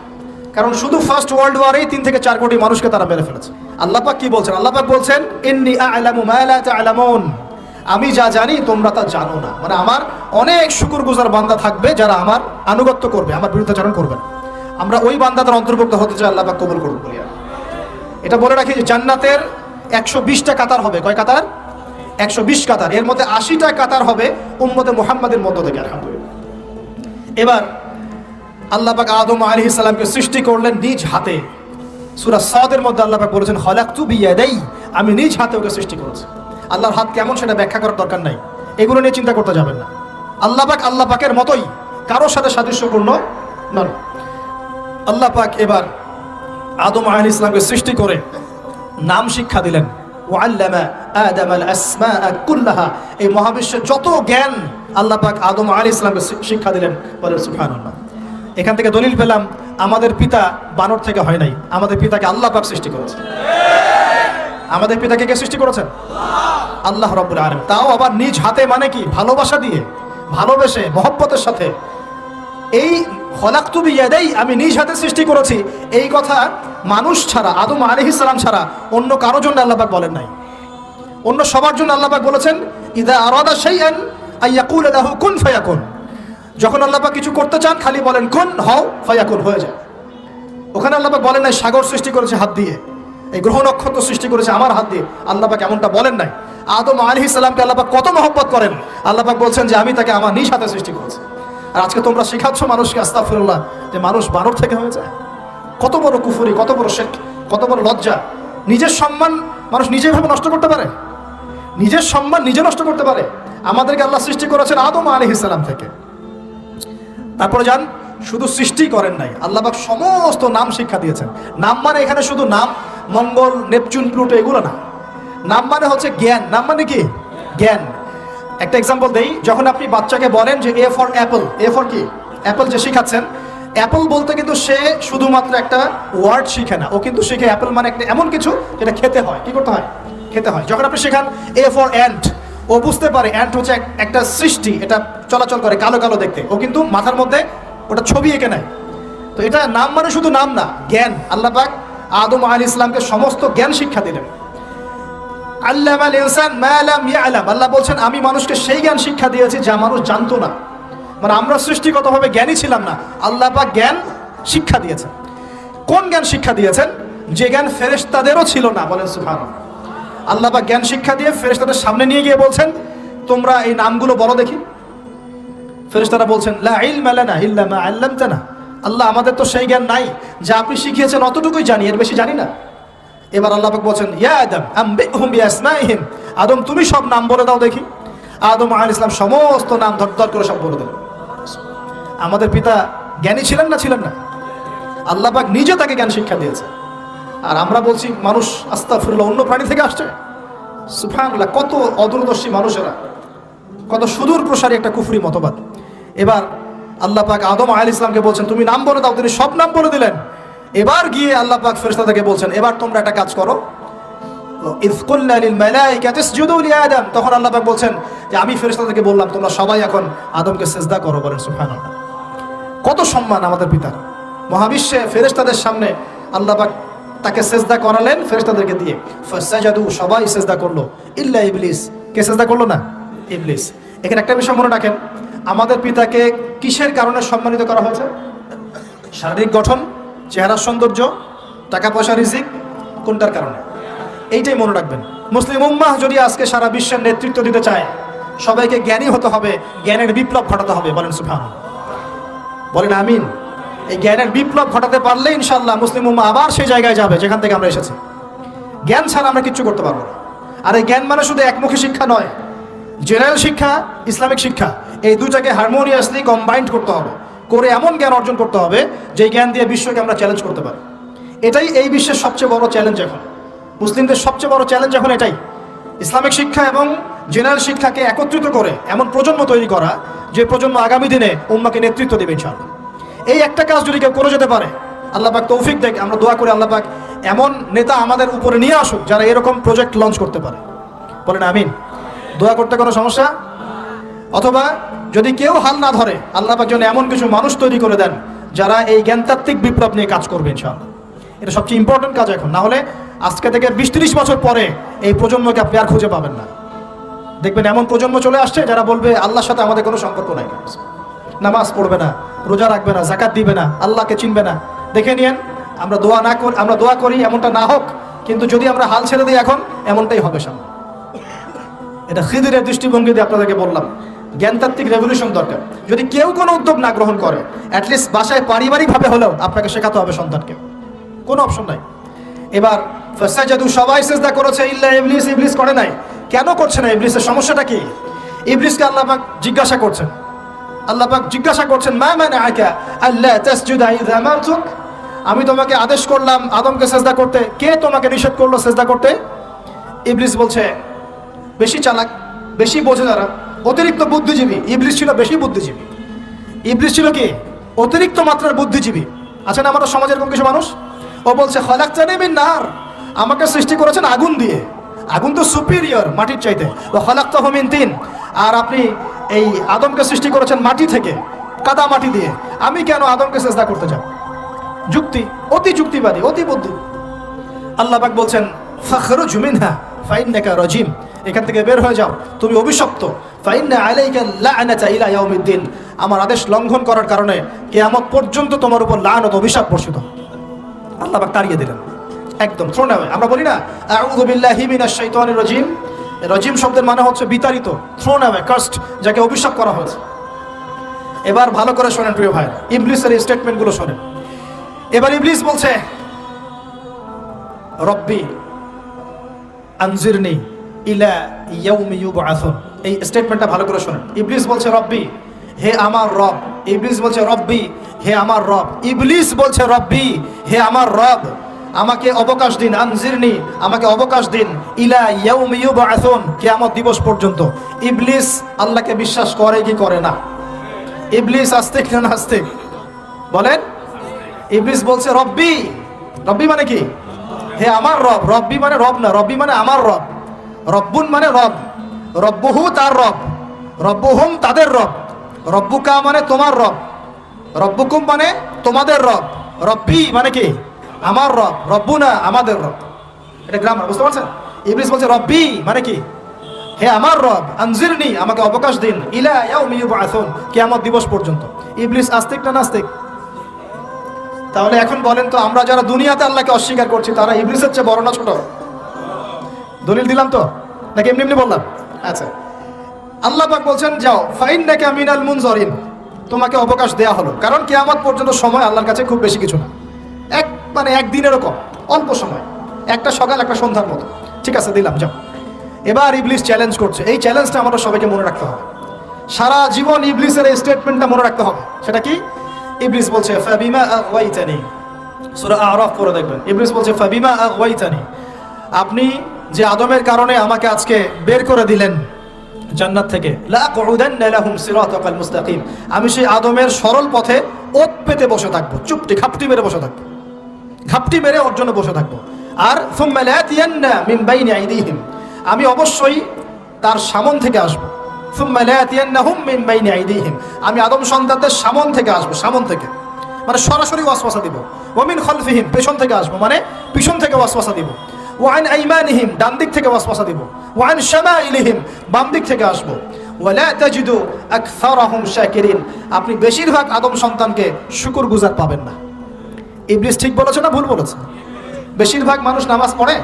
কারণ শুধু ফার্স্ট ওয়ার্ল্ড ওয়ারেই 3 থেকে 4 কোটি মানুষকে তারা মেরে ফেলেছে। আল্লাহ পাক কি বলছেন? আল্লাহ পাক বলছেন ইন্নী আ'লামু মা লা তা'লামুন, আমি যা জানি তোমরা তা জানো না। মানে আমার অনেক শুকরগুজার বান্দা থাকবে যারা আমার আনুগত্য করবে, আমার বিরুদ্ধাচরণ করবে না। আমরা ওই বান্দাদের অন্তর্ভুক্ত হতে চাই, আল্লাহ পাক কবুল করুন বলিয়া। এটা বলে রাখি যে জান্নাতের 120টা কাতার হবে। কয় কাতার? 120 কাতার। এর মধ্যে 80টা কাতার হবে উম্মতে মুহাম্মাদের মধ্য থেকে, আলহামদুলিল্লাহ। এবার আল্লাহ পাক আদম আলাইহিস সালামকে সৃষ্টি করলেন নিজ হাতে। সূরা সাদের মধ্যে আল্লাহ পাক বলেছেন খলাকতু বিয়াদাই, আমি নিজ হাতে ওকে সৃষ্টি করেছি। আল্লাহর হাত কেমন সেটা ব্যাখ্যা করার দরকার নাই, এগুলো নিয়ে চিন্তা করতে যাবেন না। আল্লাহ পাকের মতোই, কারোর সাথে সাদৃশ্যপূর্ণ নন। আল্লাহ পাক এবার আদম আলাইহিস সালামকে সৃষ্টি করে নাম শিক্ষা দিলেন। ওয়াল্লামা আদামাল আসমাআ কুল্লাহা, এই মহাবিশ্বের যত জ্ঞান আল্লাহ পাক আদম আলাইহিস সালামকে শিক্ষা দিলেন। বলেন সুবহানাল্লাহ। এখান থেকে দলিল পেলাম আমাদের পিতা বানর থেকে হয় নাই, আমাদের পিতাকে আল্লাহ পাক সৃষ্টি করেছেন। আমাদের পিতাকে কে সৃষ্টি করেছেন? আল্লাহ রাব্বুল আলামিন। তাও আবার নিজ হাতে, মানে কি? ভালোবাসা দিয়ে, ভালোবেসে, মহব্বতের সাথে। এই খলাকতু বিয়াদাই, আমি নিজ হাতে সৃষ্টি করেছি, এই কথা মানুষ ছাড়া, আদম আলাইহিস সালাম ছাড়া অন্য কারোর জন্য আল্লাহ পাক বলেন নাই। অন্য সবার জন্য আল্লাহ পাক বলেছেন ইযা আরাদা শাইআন আইয়াকুলা লাহু কুন ফায়াকুন। যখন আল্লাহ পাক কিছু করতে চান খালি বলেন কুন, হও, ফায়াকুন, হয়ে যায়। ওখানে আল্লাহ পাক বলেন নাই সাগর সৃষ্টি করেছে হাত দিয়ে, এই গ্রহ নক্ষত্র সৃষ্টি করেছে আমার হাত দিয়ে। আল্লাহ পাক এমনটা বলেন নাই। আদম আলাইহিস সালামকে আল্লাহ পাক কত মহব্বত করেন, আল্লাহ পাক বলছেন যে আমি তাকে আমার নিজ হাতে সৃষ্টি করেছি। আর আজকে তোমরা শেখাচ্ছ মানুষকে, আস্তাগফিরুল্লাহ, যে মানুষ বানর থেকে হয়ে যায়। কত বড় কুফরি, কত বড় শিরক, কত বড় লজ্জা। নিজের সম্মান মানুষ নিজে ভাবে নষ্ট করতে পারে, নিজের সম্মান নিজে নষ্ট করতে পারে। আমাদেরকে আল্লাহ সৃষ্টি করেছেন আদম আলাইহিস সালাম থেকে। তারপরে যান, শুধু সৃষ্টি করেন নাই, আল্লাহ পাক সমস্ত নাম শিক্ষা দিয়েছেন। নাম মানে এখানে শুধু নাম, মঙ্গল, নেপচুন, প্লুটো এগুলো না। নাম মানে হচ্ছে জ্ঞান। নাম মানে কি? জ্ঞান। একটা এক্সাম্পল দেই, যখন আপনি বাচ্চাকে বলেন যে A for Apple, A for কি? অ্যাপল যে শিখাচ্ছেন, অ্যাপল বলতে কিন্তু সে শুধুমাত্র একটা ওয়ার্ড শিখে না, ও কিন্তু শিখে অ্যাপল মানে একটা এমন কিছু যেটা খেতে হয়। কি করতে হয়? খেতে হয়। যখন আপনি শেখান এ ফর অ্যান্ট, ও বুঝতে পারে অ্যান্ট হচ্ছে একটা সৃষ্টি, এটা চলাচল করে, কালো কালো দেখতে, ও কিন্তু মাথার মধ্যে ওটা ছবি এঁকে নেয়। তো এটা নাম মানে শুধু নাম না, জ্ঞান। আল্লাহ পাক আদম আলাইহিস সালামকে সমস্ত জ্ঞান শিক্ষা দিলেন। আল্লামাল ইনসান মা লাম ইয়ালাম, আল্লাহ বলছেন আমি মানুষকে সেই জ্ঞান শিক্ষা দিয়েছি যা মানুষ জানতো না। মানে আমরা সৃষ্টিগতভাবে জ্ঞানী ছিলাম না, আল্লাহ পাক জ্ঞান শিক্ষা দিয়েছেন। কোন জ্ঞান শিক্ষা দিয়েছেন? যে জ্ঞান ফেরেশতাদেরও ছিল না। বলেন সুবহানাল্লাহ। আল্লাহ পাক জ্ঞান শিক্ষা দিয়ে ফেরেশতাদের সামনে নিয়ে গিয়ে বলছেন তোমরা এই নামগুলো বলো দেখি। ফেরেশতারা বলছেন লা ইলমা লানা ইল্লা মা আল্লামতানা, আল্লাহ আমাদের তো সেই জ্ঞান নাই, যা আপনি শিখিয়েছেন অতটুকুই জানি, এর বেশি জানি না। এবার আল্লাহ পাক বলছেন ইয়া আদম আম্বিহুম বিআসমাইহিম, আদম তুমি সব নাম বলে দাও দেখি। আদম আলাইহিস সালাম সমস্ত নাম ধর করে সব বলে দিলেন। আমাদের পিতা জ্ঞানী ছিলেন না? ছিলেন না। আল্লাহ পাক নিজে তাকে জ্ঞান শিক্ষা দিয়েছে। আর আমরা বলছি মানুষ আস্তাগফিরুল্লাহ অন্য প্রাণী থেকে আসছে। সুবহানাল্লাহ, কত অদূরদর্শী মানুষেরা, কত সুদূর প্রসারী একটা কুফরি মতবাদ। এবার আল্লাহ পাক আদম আলাইহিস সালামকে বলছেন তুমি নাম বলে দাও, তিনি সব নাম বলে দিলেন। এবার গিয়ে আল্লাহ পাক ফেরেশতাদেরকে বলছেন এবার তোমরা একটা কাজ করো, ইয কুলনা লিল মালাইকাতি ইসজুদু লি আদম, তখন আল্লাহ পাক বলছেন যে আমি ফেরেশতাদেরকে বললাম তোমরা সবাই এখন আদমকে সিজদা করো। বলেন সুবহানাল্লাহ। কত সম্মান আমাদের পিতার। মহাবিশ্বে ফেরেশতাদের সামনে আল্লাহ পাক তাকে সিজদা করালেন ফেরেশতাদেরকে দিয়ে। ফাসাজাদু, সবাই সিজদা করলো, ইল্লা ইবলিস, কে সিজদা করলো না? ইবলিস। এখানে একটা বিষয় মনে রাখেন, আমাদের পিতাকে কিসের কারণে সম্মানিত করা হয়েছে? শারীরিক গঠন, চেহারার সৌন্দর্য, টাকা পয়সা, রিজিক, কোনটার কারণে? এইটাই মনে রাখবেন। মুসলিম উম্মাহ যদি আজকে সারা বিশ্বের নেতৃত্ব দিতে চায়, সবাইকে জ্ঞানী হতে হবে, জ্ঞানের বিপ্লব ঘটাতে হবে। বলেন সুবহানাল্লাহ, বলেন আমিন। এই জ্ঞানের বিপ্লব ঘটাতে পারলে ইনশাআল্লাহ মুসলিম উম্মাহ আবার সেই জায়গায় যাবে যেখান থেকে আমরা এসেছি। জ্ঞান ছাড়া আমরা কিচ্ছু করতে পারবো না। আর এই জ্ঞান মানে শুধু একমুখী শিক্ষা নয়, জেনারেল শিক্ষা, ইসলামিক শিক্ষা, এই দুটাকে হারমোনিয়াসলি কম্বাইন্ড করতে হবে, করে এমন জ্ঞান অর্জন করতে হবে যে জ্ঞান দিয়ে বিশ্বকে আমরা চ্যালেঞ্জ করতে পারি। এটাই এই বিশ্বের সবচেয়ে বড় চ্যালেঞ্জ এখন, মুসলিমদের সবচেয়ে বড় চ্যালেঞ্জ এখন এটাই, ইসলামিক শিক্ষা এবং জেনারেল শিক্ষাকে একত্রিত করে এমন প্রজন্ম তৈরি করা যে প্রজন্ম আগামী দিনে উম্মাকে নেতৃত্ব দেবে ইনশাআল্লাহ। এই একটা কাজ যদি কেউ করে যেতে পারে, আল্লাহ পাক তৌফিক দেখ, আমরা দোয়া করি আল্লাহ পাক এমন নেতা আমাদের উপরে নিয়ে আসুক যারা এরকম প্রজেক্ট লঞ্চ করতে পারে। বলেন আমিন। দোয়া করতে কোনো সমস্যা? অথবা যদি কেউ হাল না ধরে আল্লাহ পাক যেন এমন কিছু মানুষ তৈরি করে দেন যারা এই জ্ঞানতাত্ত্বিক বিপ্লব নিয়ে কাজ করবে ইনশাআল্লাহ। এটা সবচেয়ে ইম্পর্টেন্ট কাজ এখন, না হলে আজকে থেকে 20-30 বছর পরে এই প্রজন্মকে আপনি আর খুঁজে পাবেন না। দেখবেন এমন প্রজন্ম চলে আসছে যারা বলবে আল্লাহর সাথে আমাদের কোনো সম্পর্ক নাই, নামাজ পড়বে না, রোজা রাখবে না, যাকাত দিবে না, আল্লাহকে চিনবে না। দেখে নিয়েন, আমরা দোয়া করি এমনটা না হোক, কিন্তু যদি আমরা হাল ছেড়ে দিই এখন এমনটাই হবে সামনে। এটা খিদিরের দৃষ্টিভঙ্গি দিয়ে আপনাদেরকে বললাম, জ্ঞানতাত্ত্বিক রেভলিউশন দরকার। যদি কেউ কোনো উদ্যোগ না গ্রহণ করে, অ্যাটলিস্ট বাসায় পারিবারিকভাবে হলেও আপনাকে শেখাতে হবে সন্তানকে, কোনো অপশন নাই। এবার ফাসাজাদু, সবাই সিজদা করেছে ইল্লা ইবলিস, ইবলিস করে নাই। কেন করছে না ইবলিসের সমস্যাটা কি? ইবলিসকে আল্লাহ পাক জিজ্ঞাসা করছেন, মা মানাআকা আল্লা তাসজুদা ইযা আমারতুক, আমি তোমাকে আদেশ করলাম আদমকে সিজদা করতে, কে তোমাকে নিষেধ করলো সিজদা করতে? ইবলিস বলছে, বেশি চালাক, বেশি বোঝে যারা, অতিরিক্ত বুদ্ধিজীবী। ইবলিস ছিল বেশি বুদ্ধিজীবী। ইবলিস ছিল কি? অতিরিক্ত মাত্রার বুদ্ধিজীবী। আছেন আমাদের সমাজের এরকম কিছু মানুষ। ও বলছে খলাকতানি মিন নার, আমাকে সৃষ্টি করেছেন আগুন দিয়ে, আগুন তো সুপিরিয়র মাটির চাইতে। ওয়া খলাকতাহু মিন তিন, আর আপনি এই আদমকে সৃষ্টি করেছেন মাটি থেকে, কাদা মাটি দিয়ে, আমি কেন আদমকে সিজদা করতে যাব? যুক্তি, অতি যুক্তিবাদী, অতি বুদ্ধি। আল্লাহ পাক বলছেন ফাখরুজ মিনহা ফাইন্নাকা রাজিম, এখান থেকে বের হয়ে যাও, তুমি অভিশপ্ত। ফাইন্না আলাইকা লা'নাতা ইলা ইয়াউমিদ্দিন, আমার আদেশ লঙ্ঘন করার কারণে কিয়ামত পর্যন্ত তোমার উপর লানত, অভিশাপ বর্ষিত। আল্লাহ পাক তাড়িয়ে দিলেন, একদম থ্রোন অ্যাওয়ে। আমরা বলি না আউযু বিল্লাহি মিনাশ শাইতানির রাজিম, রাজিম শব্দের মানে হচ্ছে বিতাড়িত, থ্রোন অ্যাওয়ে, কার্সড, যাকে অভিশাপ করা হয়েছে। এবার ভালো করে শোনেন প্রিয় ভাই, ইবলিসের এই স্টেটমেন্টগুলো শোনেন। এবার ইবলিস বলছে রব্বি আনজিরনি ইলা ইয়াউমি ইউবআসুন, এই স্টেটমেন্টটা ভালো করে শোনেন। ইবলিস বলছে রব্বি, হে আমার রব। ইবলিস বলছে রব্বি, হে আমার রব। ইবলিস বলছে রব্বি, হে আমার রব, আমাকে অবকাশ দিন, আনজিরনি, আমাকে অবকাশ দিন, ইলা ইয়াউমি ইউবআসুন, কিয়ামত দিবস পর্যন্ত। ইবলিস আল্লাহকে বিশ্বাস করে কি করে না? ইবলিস আস্তিক না নাস্তিক বলেন? ইবলিস বলছে রব্বি, রব্বি মানে কি? হে আমার রব। রব্বি মানে রব না, রব্বি মানে আমার রব। রব্বুন মানে রব, রব্বুহু তার রব, রব্বুহুম তাদের রব, রব্বুকা মানে তোমার রব, রব্বুকুম মানে তোমাদের রব, রব্বি মানে কি? আমার রব, রব্বুনা আমাদের রব। এটা গ্রামার, বুঝতে পারছেন? ইবলিস বলছে রব্বি মানে কি? হে আমার রব, আনজিরনি, আমাকে অবকাশ দিন, ইলা ইয়াউমি ইউবআসুন, কিয়ামত দিবস পর্যন্ত। ইবলিস আস্তিক না নাস্তিক? তাহলে এখন বলেন তো, আমরা যারা দুনিয়াতে আল্লাহকে অস্বীকার করছি তারা ইবলিসের চেয়ে বড় না ছোট? দলিল দিলাম তো, নাকি এমনি এমনি বললাম? আচ্ছা, আল্লাহ পাক বলছেন যাও, ফাইন্নাকা মিনাল মুনজারিন, তোমাকে অবকাশ দেয়া হলো, কারণ কিয়ামত পর্যন্ত সময় আল্লাহর কাছে খুব বেশি কিছু না, একদিনেরও কম, অল্প সময়, একটা সকাল একটা সন্ধ্যার মতো। ঠিক আছে, দিলাম, যাও। এবার ইবলিস চ্যালেঞ্জ করছে, এই চ্যালেঞ্জটা আমাদের সবাইকে মনে রাখতে হবে, সারা জীবন ইবলিসের এই স্টেটমেন্টটা মনে রাখতে হবে। সেটা কি? ইবলিস বলছে ফাবিমা আগওয়াইতানি, সূরা আরাফ পড়ে দেখবেন। ইবলিস বলছে ফাবিমা আগওয়াইতানি, আপনি যে আদমের কারণে আমাকে আজকে বের করে দিলেন জান্নাত থেকে, লা আকুদান্না লাহুম সিরাতাকাল মুস্তাকিম, আমি সেই আদমের সরল পথে ওত পেতে বসে থাকবো, চুপটি ঘাপটি মেরে বসে থাকবো, ঘাপটি মেরে ওর জন্য বসে থাকবো। আর সুম্মা লাতিয়ান্না মিন বাইনি আইদিহিম, আমি অবশ্যই তার সামন থেকে আসবো। সুম্মা লাতিয়ান্নাহুম মিন বাইনি আইদিহিম, আমি আদম সন্তানদের সামন থেকে আসবো, সামন থেকে মানে সরাসরি ওয়াসওয়াসা দিব। ওয়া মিন খালফিহিম, পেছন থেকে আসবো মানে পিছন থেকে ওয়াসওয়াসা দিব। ওয়া আন আইমানিহিম, ডান দিক থেকে ওয়াসওয়াসা দিব। ওয়া আন শামাইলিহিম, বাম দিক থেকে আসবো। ওয়া লা তাজিদু আকসারাহুম শাকিরিন, আপনি বেশিরভাগ আদম সন্তানকে শুকরগুজার পাবেন না। ইবলিস ঠিক বলেছে না ভুল বলেছে? বেশিরভাগ মানুষ নামাজ পড়ে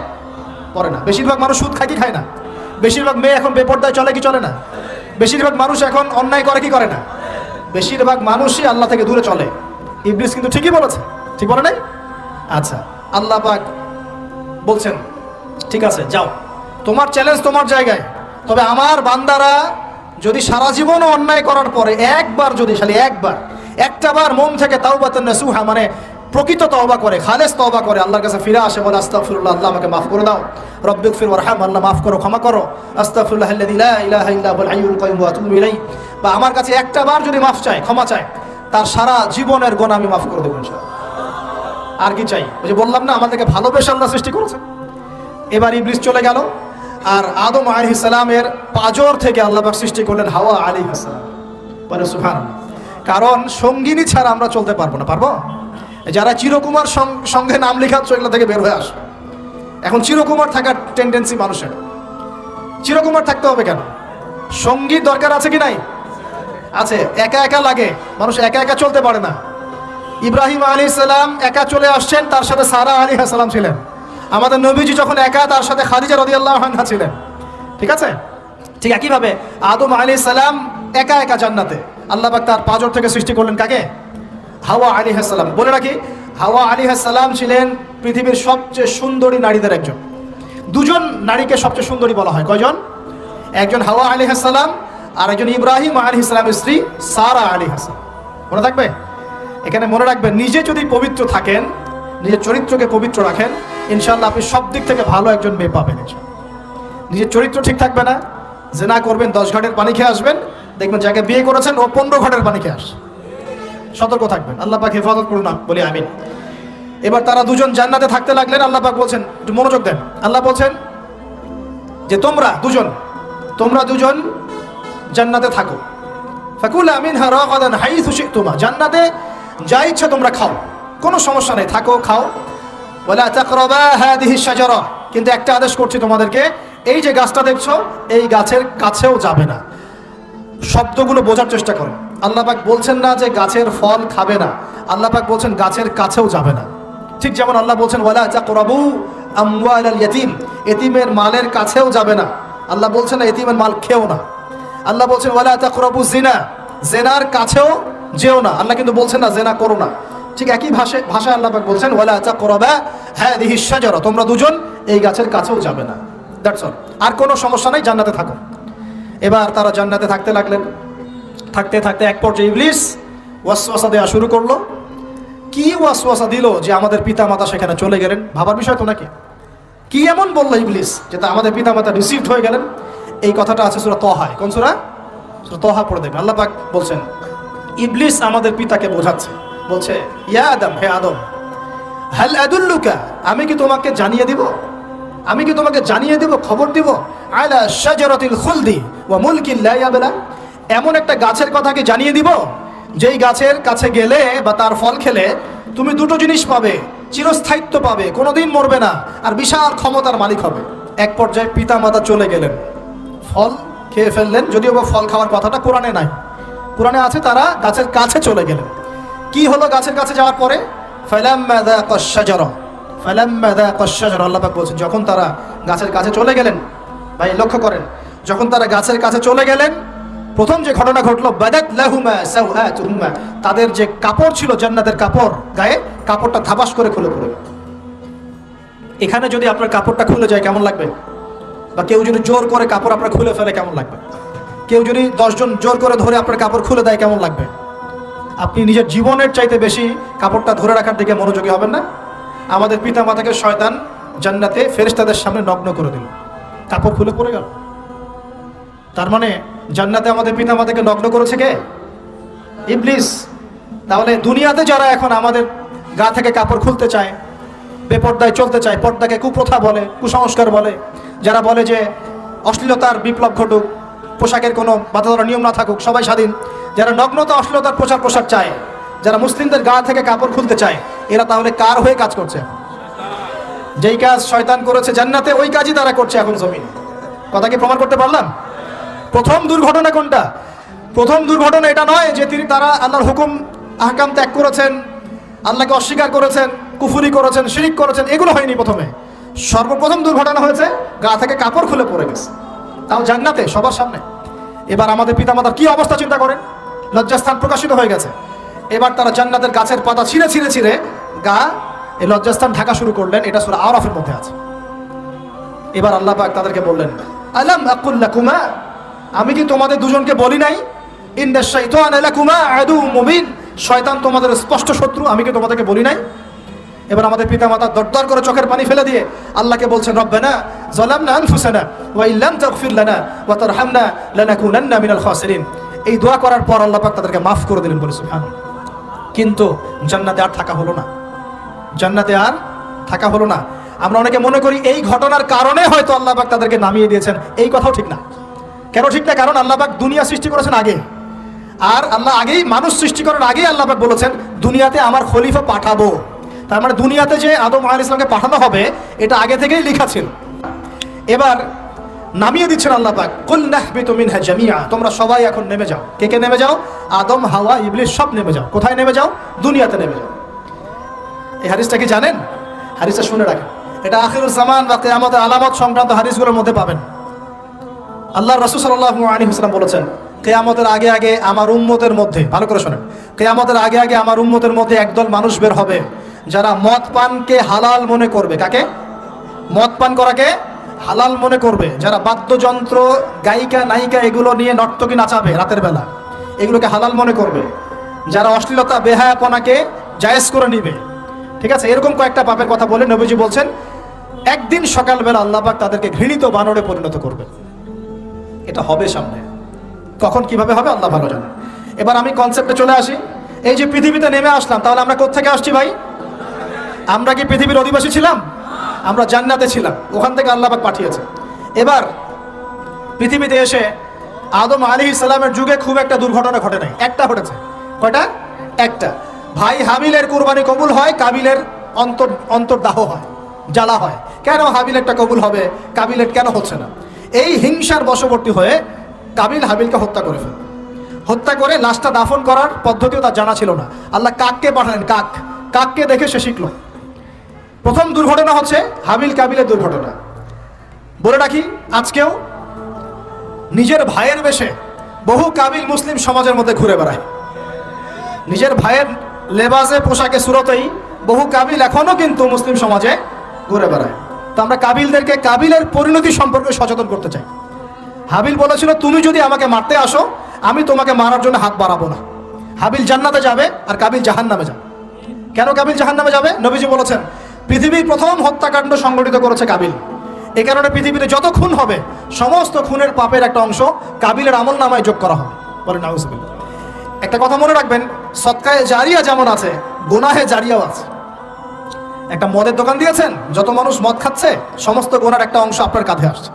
না, বেশিরভাগ মানুষ সুদ খায় কি খায় না, বেশিরভাগ মেয়ে এখন বেপরদায় চলে কি চলে না, বেশিরভাগ মানুষ এখন অন্যায় করে কি করে না, বেশিরভাগ মানুষই আল্লাহ থেকে দূরে চলে। ইবলিস কিন্তু ঠিকই বলেছে, ঠিক বলে নাই? আচ্ছা, আল্লাহ পাক বলছেন ঠিক আছে যাও, তোমার চ্যালেঞ্জ তোমার জায়গায়, তবে আমার বান্দারা যদি সারা জীবনও অন্যায় করার পরে একবার, যদি খালি একটাবার মন থেকে তাওবাতান নাসুহা মানে প্রকৃত তওবা করে, খালেস তওবা করে, আল্লাহর কাছে ফিরে আসে, বলে আস্তাগফিরুল্লাহ, আল্লাহ আমাকে মাফ করে দাও, রব্বিগফির ওয়ারহাম, আল্লাহ মাফ করো, ক্ষমা করো, আস্তাগফিরুল্লাহাল্লাযী লা ইলাহা ইল্লা হুয়াল হাইয়ুল কাইয়্যুম ওয়া আতুবু ইলাইহি, বা আমার কাছে একটাবার যদি মাফ চায়, ক্ষমা চায়, তার সারা জীবনের গুনাহ আমি মাফ করে দেব ইনশাআল্লাহ। আর কি চাই? ওই যে বললাম না, আমাদেরকে ভালোবেসে আল্লাহ সৃষ্টি করেছেন। এবার ইবলিস চলে গেল, আর আদম আলাইহিস সালামের পাঁজর থেকে আল্লাহ পাক সৃষ্টি করলেন হাওয়া আলাইহিস সালাম। বলে সুবহানাল্লাহ। কারণ সঙ্গিনী ছাড়া আমরা চলতে পারবো না। পারবো? যারা চিরকুমার সঙ্গে নাম লেখাচ্ছ এগুলো থেকে বের হয়ে আসো। এখন চিরকুমার থাকার টেন্ডেন্সি মানুষের। চিরকুমার থাকতে হবে কেন? সঙ্গী দরকার আছে কি নাই? আছে। একা একা লাগে, মানুষ একা একা চলতে পারে না। ইব্রাহিম আলাইহিস সালাম একা চলে আসছেন, তার সাথে সারা আলাইহিস সালাম ছিলেন। আমাদের নবীজি যখন একা, তার সাথে খাদিজা রাদিয়াল্লাহু আনহা ছিলেন। ঠিক আছে? ঠিক একইভাবে আদম আলাইহিস সালাম একা একা জান্নাতে, আল্লাহ পাক তার পাঁজর থেকে সৃষ্টি করলেন কাকে? হাওয়া আলাইহিস সালাম। বলে রাখি, হাওয়া আলাইহিস সালাম ছিলেন পৃথিবীর সবচেয়ে সুন্দরী নারীদের একজন। দুজন নারীকে সবচেয়ে সুন্দরী বলা হয়। কয়জন? একজন হাওয়া আলাইহিস সালাম, আর একজন ইব্রাহিম আলাইহিস সালামের স্ত্রী সারা আলাইহিস সালাম। মনে থাকবে? এখানে মনে রাখবেন, নিজে যদি পবিত্র থাকেন, নিজের চরিত্রকে পবিত্র রাখেন, ইনশাআল্লাহ আপনি সব দিক থেকে ভালো একজন মেয়ে পাবেন। নিজের চরিত্র ঠিক থাকবে না, জেনা করবেন, 10 ঘাটের পানি খেয়ে আসবেন, দেখবেন যাকে বিয়ে করেছেন ও 15 ঘাটের পানি খেয়ে আসে। সতর্ক থাকবেন, আল্লাহ পাক হেফাজত করুন, বলি আমিন। এবার তারা দুজন জান্নাতে থাকতে লাগলেন। আল্লাহ পাক বলছেন, একটু মনোযোগ দেন, আল্লাহ বলছেন যে তোমরা দুজন জান্নাতে থাকো। ফাকুলা মিনহা রাগাদান হাইথু শি'তুমা, জান্নাতে যা ইচ্ছা তোমরা খাও, কোনো সমস্যা নেই, থাকো খাও। ওয়ালা তাকরাবা হাদিহি শাজারা, কিন্তু একটা আদেশ করছি তোমাদেরকে, এই যে গাছটা দেখছো এই গাছের কাছেও যাবে না। শব্দগুলো বোঝার চেষ্টা করো। আল্লাহ পাক বলছেন না যে গাছের ফল খাবে না, আল্লাহ পাক বলছেন গাছের কাছেও যাবে না। ঠিক যেমন আল্লাহ বলছেন ওয়ালা তাকরাবু আমওয়ালাল ইয়াতীম, এতিমের মালের কাছেও যাবে না। আল্লাহ বলছেন না এতিমের মাল খেও না। আল্লাহ বলছেন ওয়ালা তাকরাবু জিনা, জেনার কাছেও যেও না। আল্লাহ কিন্তু বলছেন না জেনা করো না। ঠিক একই ভাষায় আল্লাহ পাক বলছেন ওয়ালা তাকরাবা হাদিহি শাজারা, তোমরা দুজন এই গাছের কাছেও যাবে না। That's all. আর কোনো সমস্যা নাই, জান্নাতে থাকো। এবার তারা জান্নাতে থাকতে লাগলেন। থাকতে থাকতে এক পর্যায়ে ইবলিস ওয়াসওয়াসা দেওয়া শুরু করলো। কি ওয়াসওয়াসা দিল যে আমাদের পিতামাতা সেখানে চলে গেলেন? ভাবার বিষয় তো নাকি? কি এমন বললো ইবলিস যে আমাদের পিতামাতা রিসিভড হয়ে গেলেন? এই কথাটা আছে সূরা তাহায়। কোন সূরা? সূরা তাহা পড়ে দেখবেন। আল্লাহ পাক বলছেন ইবলিস আমাদের পিতাকে বোঝাচ্ছে, বলছে ইয়া আদম, হে আদম, হাল আদুল্লুকা, আমি কি তোমাকে জানিয়ে দিব, খবর দিব, আলা শাজারাতিল খুলদি ওয়া মুলকিন লা ইয়াবলা, এমন একটা গাছের কথা কি জানিয়ে দিব যেই গাছের কাছে গেলে বা তার ফল খেলে তুমি দুটো জিনিস পাবে, চিরস্থায়িত্ব পাবে, কোনোদিন মরবে না, আর বিশাল ক্ষমতার মালিক হবে। এক পর্যায়ে পিতা মাতা চলে গেলেন, ফল খেয়ে ফেললেন। যদিও বা ফল খাওয়ার কথাটা কোরআনে নাই, কোরআনে আছে তারা গাছের কাছে চলে গেলেন। কি হলো গাছের কাছে যাওয়ার পরে? ফালাম্মা যাকাশ শাজারা, আল্লাহ পাক বলছেন যখন তারা গাছের কাছে চলে গেলেন, ভাই লক্ষ্য করেন, যখন তারা গাছের কাছে চলে গেলেন, প্রথম যে ঘটনা ঘটলো, বাদাত লাহুমা সাওআতুহুমা, তাদের যে কাপড় ছিল জান্নাতের কাপড়, গায়ে কাপড়টা ধাপাস করে খুলে পড়ে। এখানে যদি আপনার কাপড়টা খুলে যায় কেমন লাগবে? বা কেউ যদি জোর করে কাপড় আপনার খুলে ফেলে কেমন লাগবে? কেউ যদি 10 জন জোর করে ধরে আপনার কাপড় খুলে দেয় কেমন লাগবে? আপনি নিজের জীবনের চাইতে বেশি কাপড়টা ধরে রাখার দিকে মনোযোগী হবেন না? আমাদের পিতা মাতাকে শয়তান জান্নাতে ফেরেশতাদের সামনে নগ্ন করে দিল, কাপড় খুলে পড়ে গেল। তার মানে জান্নাতে আমাদের পিতা মাতাকে নগ্ন করেছে কে? ইবলিস। তাহলে দুনিয়াতে যারা এখন আমাদের গা থেকে কাপড় খুলতে চায়, বেপর্দায় চলতে চায়, পর্দাকে কুপ্রথা বলে, কুসংস্কার বলে, যারা বলে যে অশ্লীলতার বিপ্লব ঘটুক, পোশাকের কোনো বাধাধরা নিয়ম না থাকুক, সবাই স্বাধীন, যারা নগ্নতা অশ্লীলতার পোশাক চায়, যারা মুসলিমদের গা থেকে কাপড় খুলতে চায়, এরা তাহলে কার হয়ে কাজ করছে? যেই কাজ শয়তান করেছে জান্নাতে, ওই কাজই তারা করছে এখন জমিনে। কথা কি প্রমাণ করতে পারলাম? প্রথম দুর্ঘটনা কোনটা? প্রথম দুর্ঘটনা এটা নয় যে তারা আল্লাহর হুকুম আহকাম ত্যাগ করেছেন, আল্লাহকে অস্বীকার করেছেন, কুফরি করেছেন, শিরিক করেছেন, এগুলো হয়নি। প্রথমে সর্বপ্রথম দুর্ঘটনা হয়েছে গা থেকে কাপড় খুলে পড়ে গেছে, তাও জান্নাতে সবার সামনে। এবার আমাদের পিতামাতার কি অবস্থা চিন্তা করেন, লজ্জাস্থান প্রকাশিত হয়ে গেছে। এবার তারা জান্নাতের গাছের পাতা ছিঁড়ে গা এই লজ্জাস্থান ঢাকা শুরু করলেন। এটা সূরা আরাফের মধ্যে আছে। এবার আল্লাহ পাক তাদেরকে বললেন আলাম আকুল লাকুমা, আমি কি তোমাদের দুজনকে বলি নাই, ইন্নাশ শাইতানা লাকুমা আদুউম মুবিন, শয়তান তোমাদের স্পষ্ট শত্রু, আমি কি তোমাদেরকে বলি নাই? এবার আমাদের পিতামাতা দরদর করে চোখের পানি ফেলে দিয়ে আল্লাহকে বলছেন রব্বানা যালামনা আনফুসানা ওয়া ইল্লাম তাগফির লানা ওয়া তারহামনা লানাকুনান্না মিনাল খাসিরিন। এই দোয়া করার পর আল্লাহ পাক তাদেরকে মাফ করে দিলেন, বলে সুবহানাল্লাহ। কিন্তু জান্নাতে আর থাকা হলো না, জান্নাতে আর থাকা হলো না। আমরা অনেকে মনে করি এই ঘটনার কারণে হয়তো আল্লাহ পাক তাদেরকে নামিয়ে দিয়েছেন, এই কথাও ঠিক না। কেন ঠিক না? কারণ আল্লাহ পাক দুনিয়া সৃষ্টি করেছেন আগে, আর আল্লাহ আগেই মানুষ সৃষ্টি করার আগেই আল্লাহ পাক বলেছেন দুনিয়াতে আমার খলিফা পাঠাবো। তার মানে দুনিয়াতে যে আদম আলাইহিস সালামকে পাঠানো হবে এটা আগে থেকেই লেখা ছিল। এবার নামিয়ে দিচ্ছেন আল্লাহ পাক, কুল নাহবিতু মিনহা জামিআ, তোমরা সবাই এখন নেমে যাও। কে কে নেমে যাও? আদম, হাওয়া, ইবলিস সব নেমে যাও। কোথায় নেমে যাও? দুনিয়াতে নেমে যাও। এই হাদিসটা কি জানেন? হাদিসটা শুনে রাখেন, এটা আখিরুল জামান বা কিয়ামতের আলামত সংক্রান্ত হাদিসগুলোর মধ্যে পাবেন। আল্লাহর রাসূল সাল্লাল্লাহু আলাইহি ওয়াসাল্লাম বলেছেন কিয়ামতের আগে আগে আমার উম্মতের মধ্যে, ভালো করে শোনেন, কিয়ামতের আগে আগে আমার উম্মতের মধ্যে একদল মানুষ বের হবে যারা মদ পানকে হালাল মনে করবে। কাকে? মদ পান করাকে হালাল মনে করবে। যারা বাদ্যযন্ত্র, গায়িকা, নায়িকা এগুলো নিয়ে নর্তকী নাচাবে রাতের বেলা, এগুলোকে হালাল মনে করবে। যারা অশ্লীলতা, বেহায়াপনাকে জায়েজ করে নিবে। ঠিক আছে, এরকম কয়েকটা পাপের কথা বলে নবীজি বলছেন একদিন সকালবেলা আল্লাহ পাক তাদেরকে ঘৃণিত বানরে পরিণত করবে। এটা হবে সামনে, কখন কিভাবে হবে আল্লাহ ভালো জানেন। এবার আমি কনসেপ্টে চলে আসি। এই যে পৃথিবীতে নেমে আসলাম, তাহলে আমরা কোত্থেকে আসছি ভাই? আমরা কি পৃথিবীর অধিবাসী ছিলাম? আমরা জান্নাতে ছিলাম, ওখান থেকে আল্লাহ পাক পাঠিয়েছে। এবার পৃথিবীতে এসে আদম আলাইহিস সালামের যুগে খুব একটা দুর্ঘটনা ঘটে নাই, একটা ঘটেছে। কয়টা? একটা। ভাই হাবিলের কুরবানি কবুল হয়, কাবিলের অন্তর্দাহ হয়, জ্বালা হয়। কেন হাবিলেরটা কবুল হবে, কাবিলের কেন হচ্ছে না? এই হিংসার বশবর্তী হয়ে কাবিল হাবিলকে হত্যা করে ফেলে। হত্যা করে লাশটা দাফন করার পদ্ধতিও তার জানা ছিল না। আল্লাহ কাককে পাঠালেন, কাককে দেখে সে শিখলো। প্রথম দুর্ঘটনা হচ্ছে হাবিল কাবিলের দুর্ঘটনা। বলে রাখি, আজকেও নিজের ভাইয়ের বেশে বহু কাবিল মুসলিম সমাজের মধ্যে ঘুরে বেড়ায়। নিজের ভাইয়ের লেবাসে, পোশাকে, সুরতেই বহু কাবিল এখনো কিন্তু মুসলিম সমাজে ঘুরে বেড়ায়। তো আমরা কাবিলদেরকে কাবিলের পরিণতি সম্পর্কে সচেতন করতে চাই। হাবিল বলেছিল, তুমি যদি আমাকে মারতে আসো আমি তোমাকে মারার জন্য হাত বাড়াবো না। হাবিল জান্নাতে যাবে আর কাবিল জাহান্নামে যাবে। কেন কাবিল জাহান্নামে যাবে? নবীজি বলেছেন পৃথিবীর প্রথম হত্যাকাণ্ড সংগঠিত করেছে কাবিল। এই কারণে পৃথিবীতে যত খুন হবে সমস্ত খুনের পাপের একটা অংশ কাবিলের আমল নামায় যোগ করা হবে। বলে নাউজুবিল্লাহ। একটা কথা মনে রাখবেন, সদকায়ে জারিয়া যেমন আছে, গুনাহে জারিয়াও আছে। একটা মদের দোকান দিয়েছেন, যত মানুষ মদ খাচ্ছে সমস্ত গুনার একটা অংশ আপনার কাঁধে আসছে।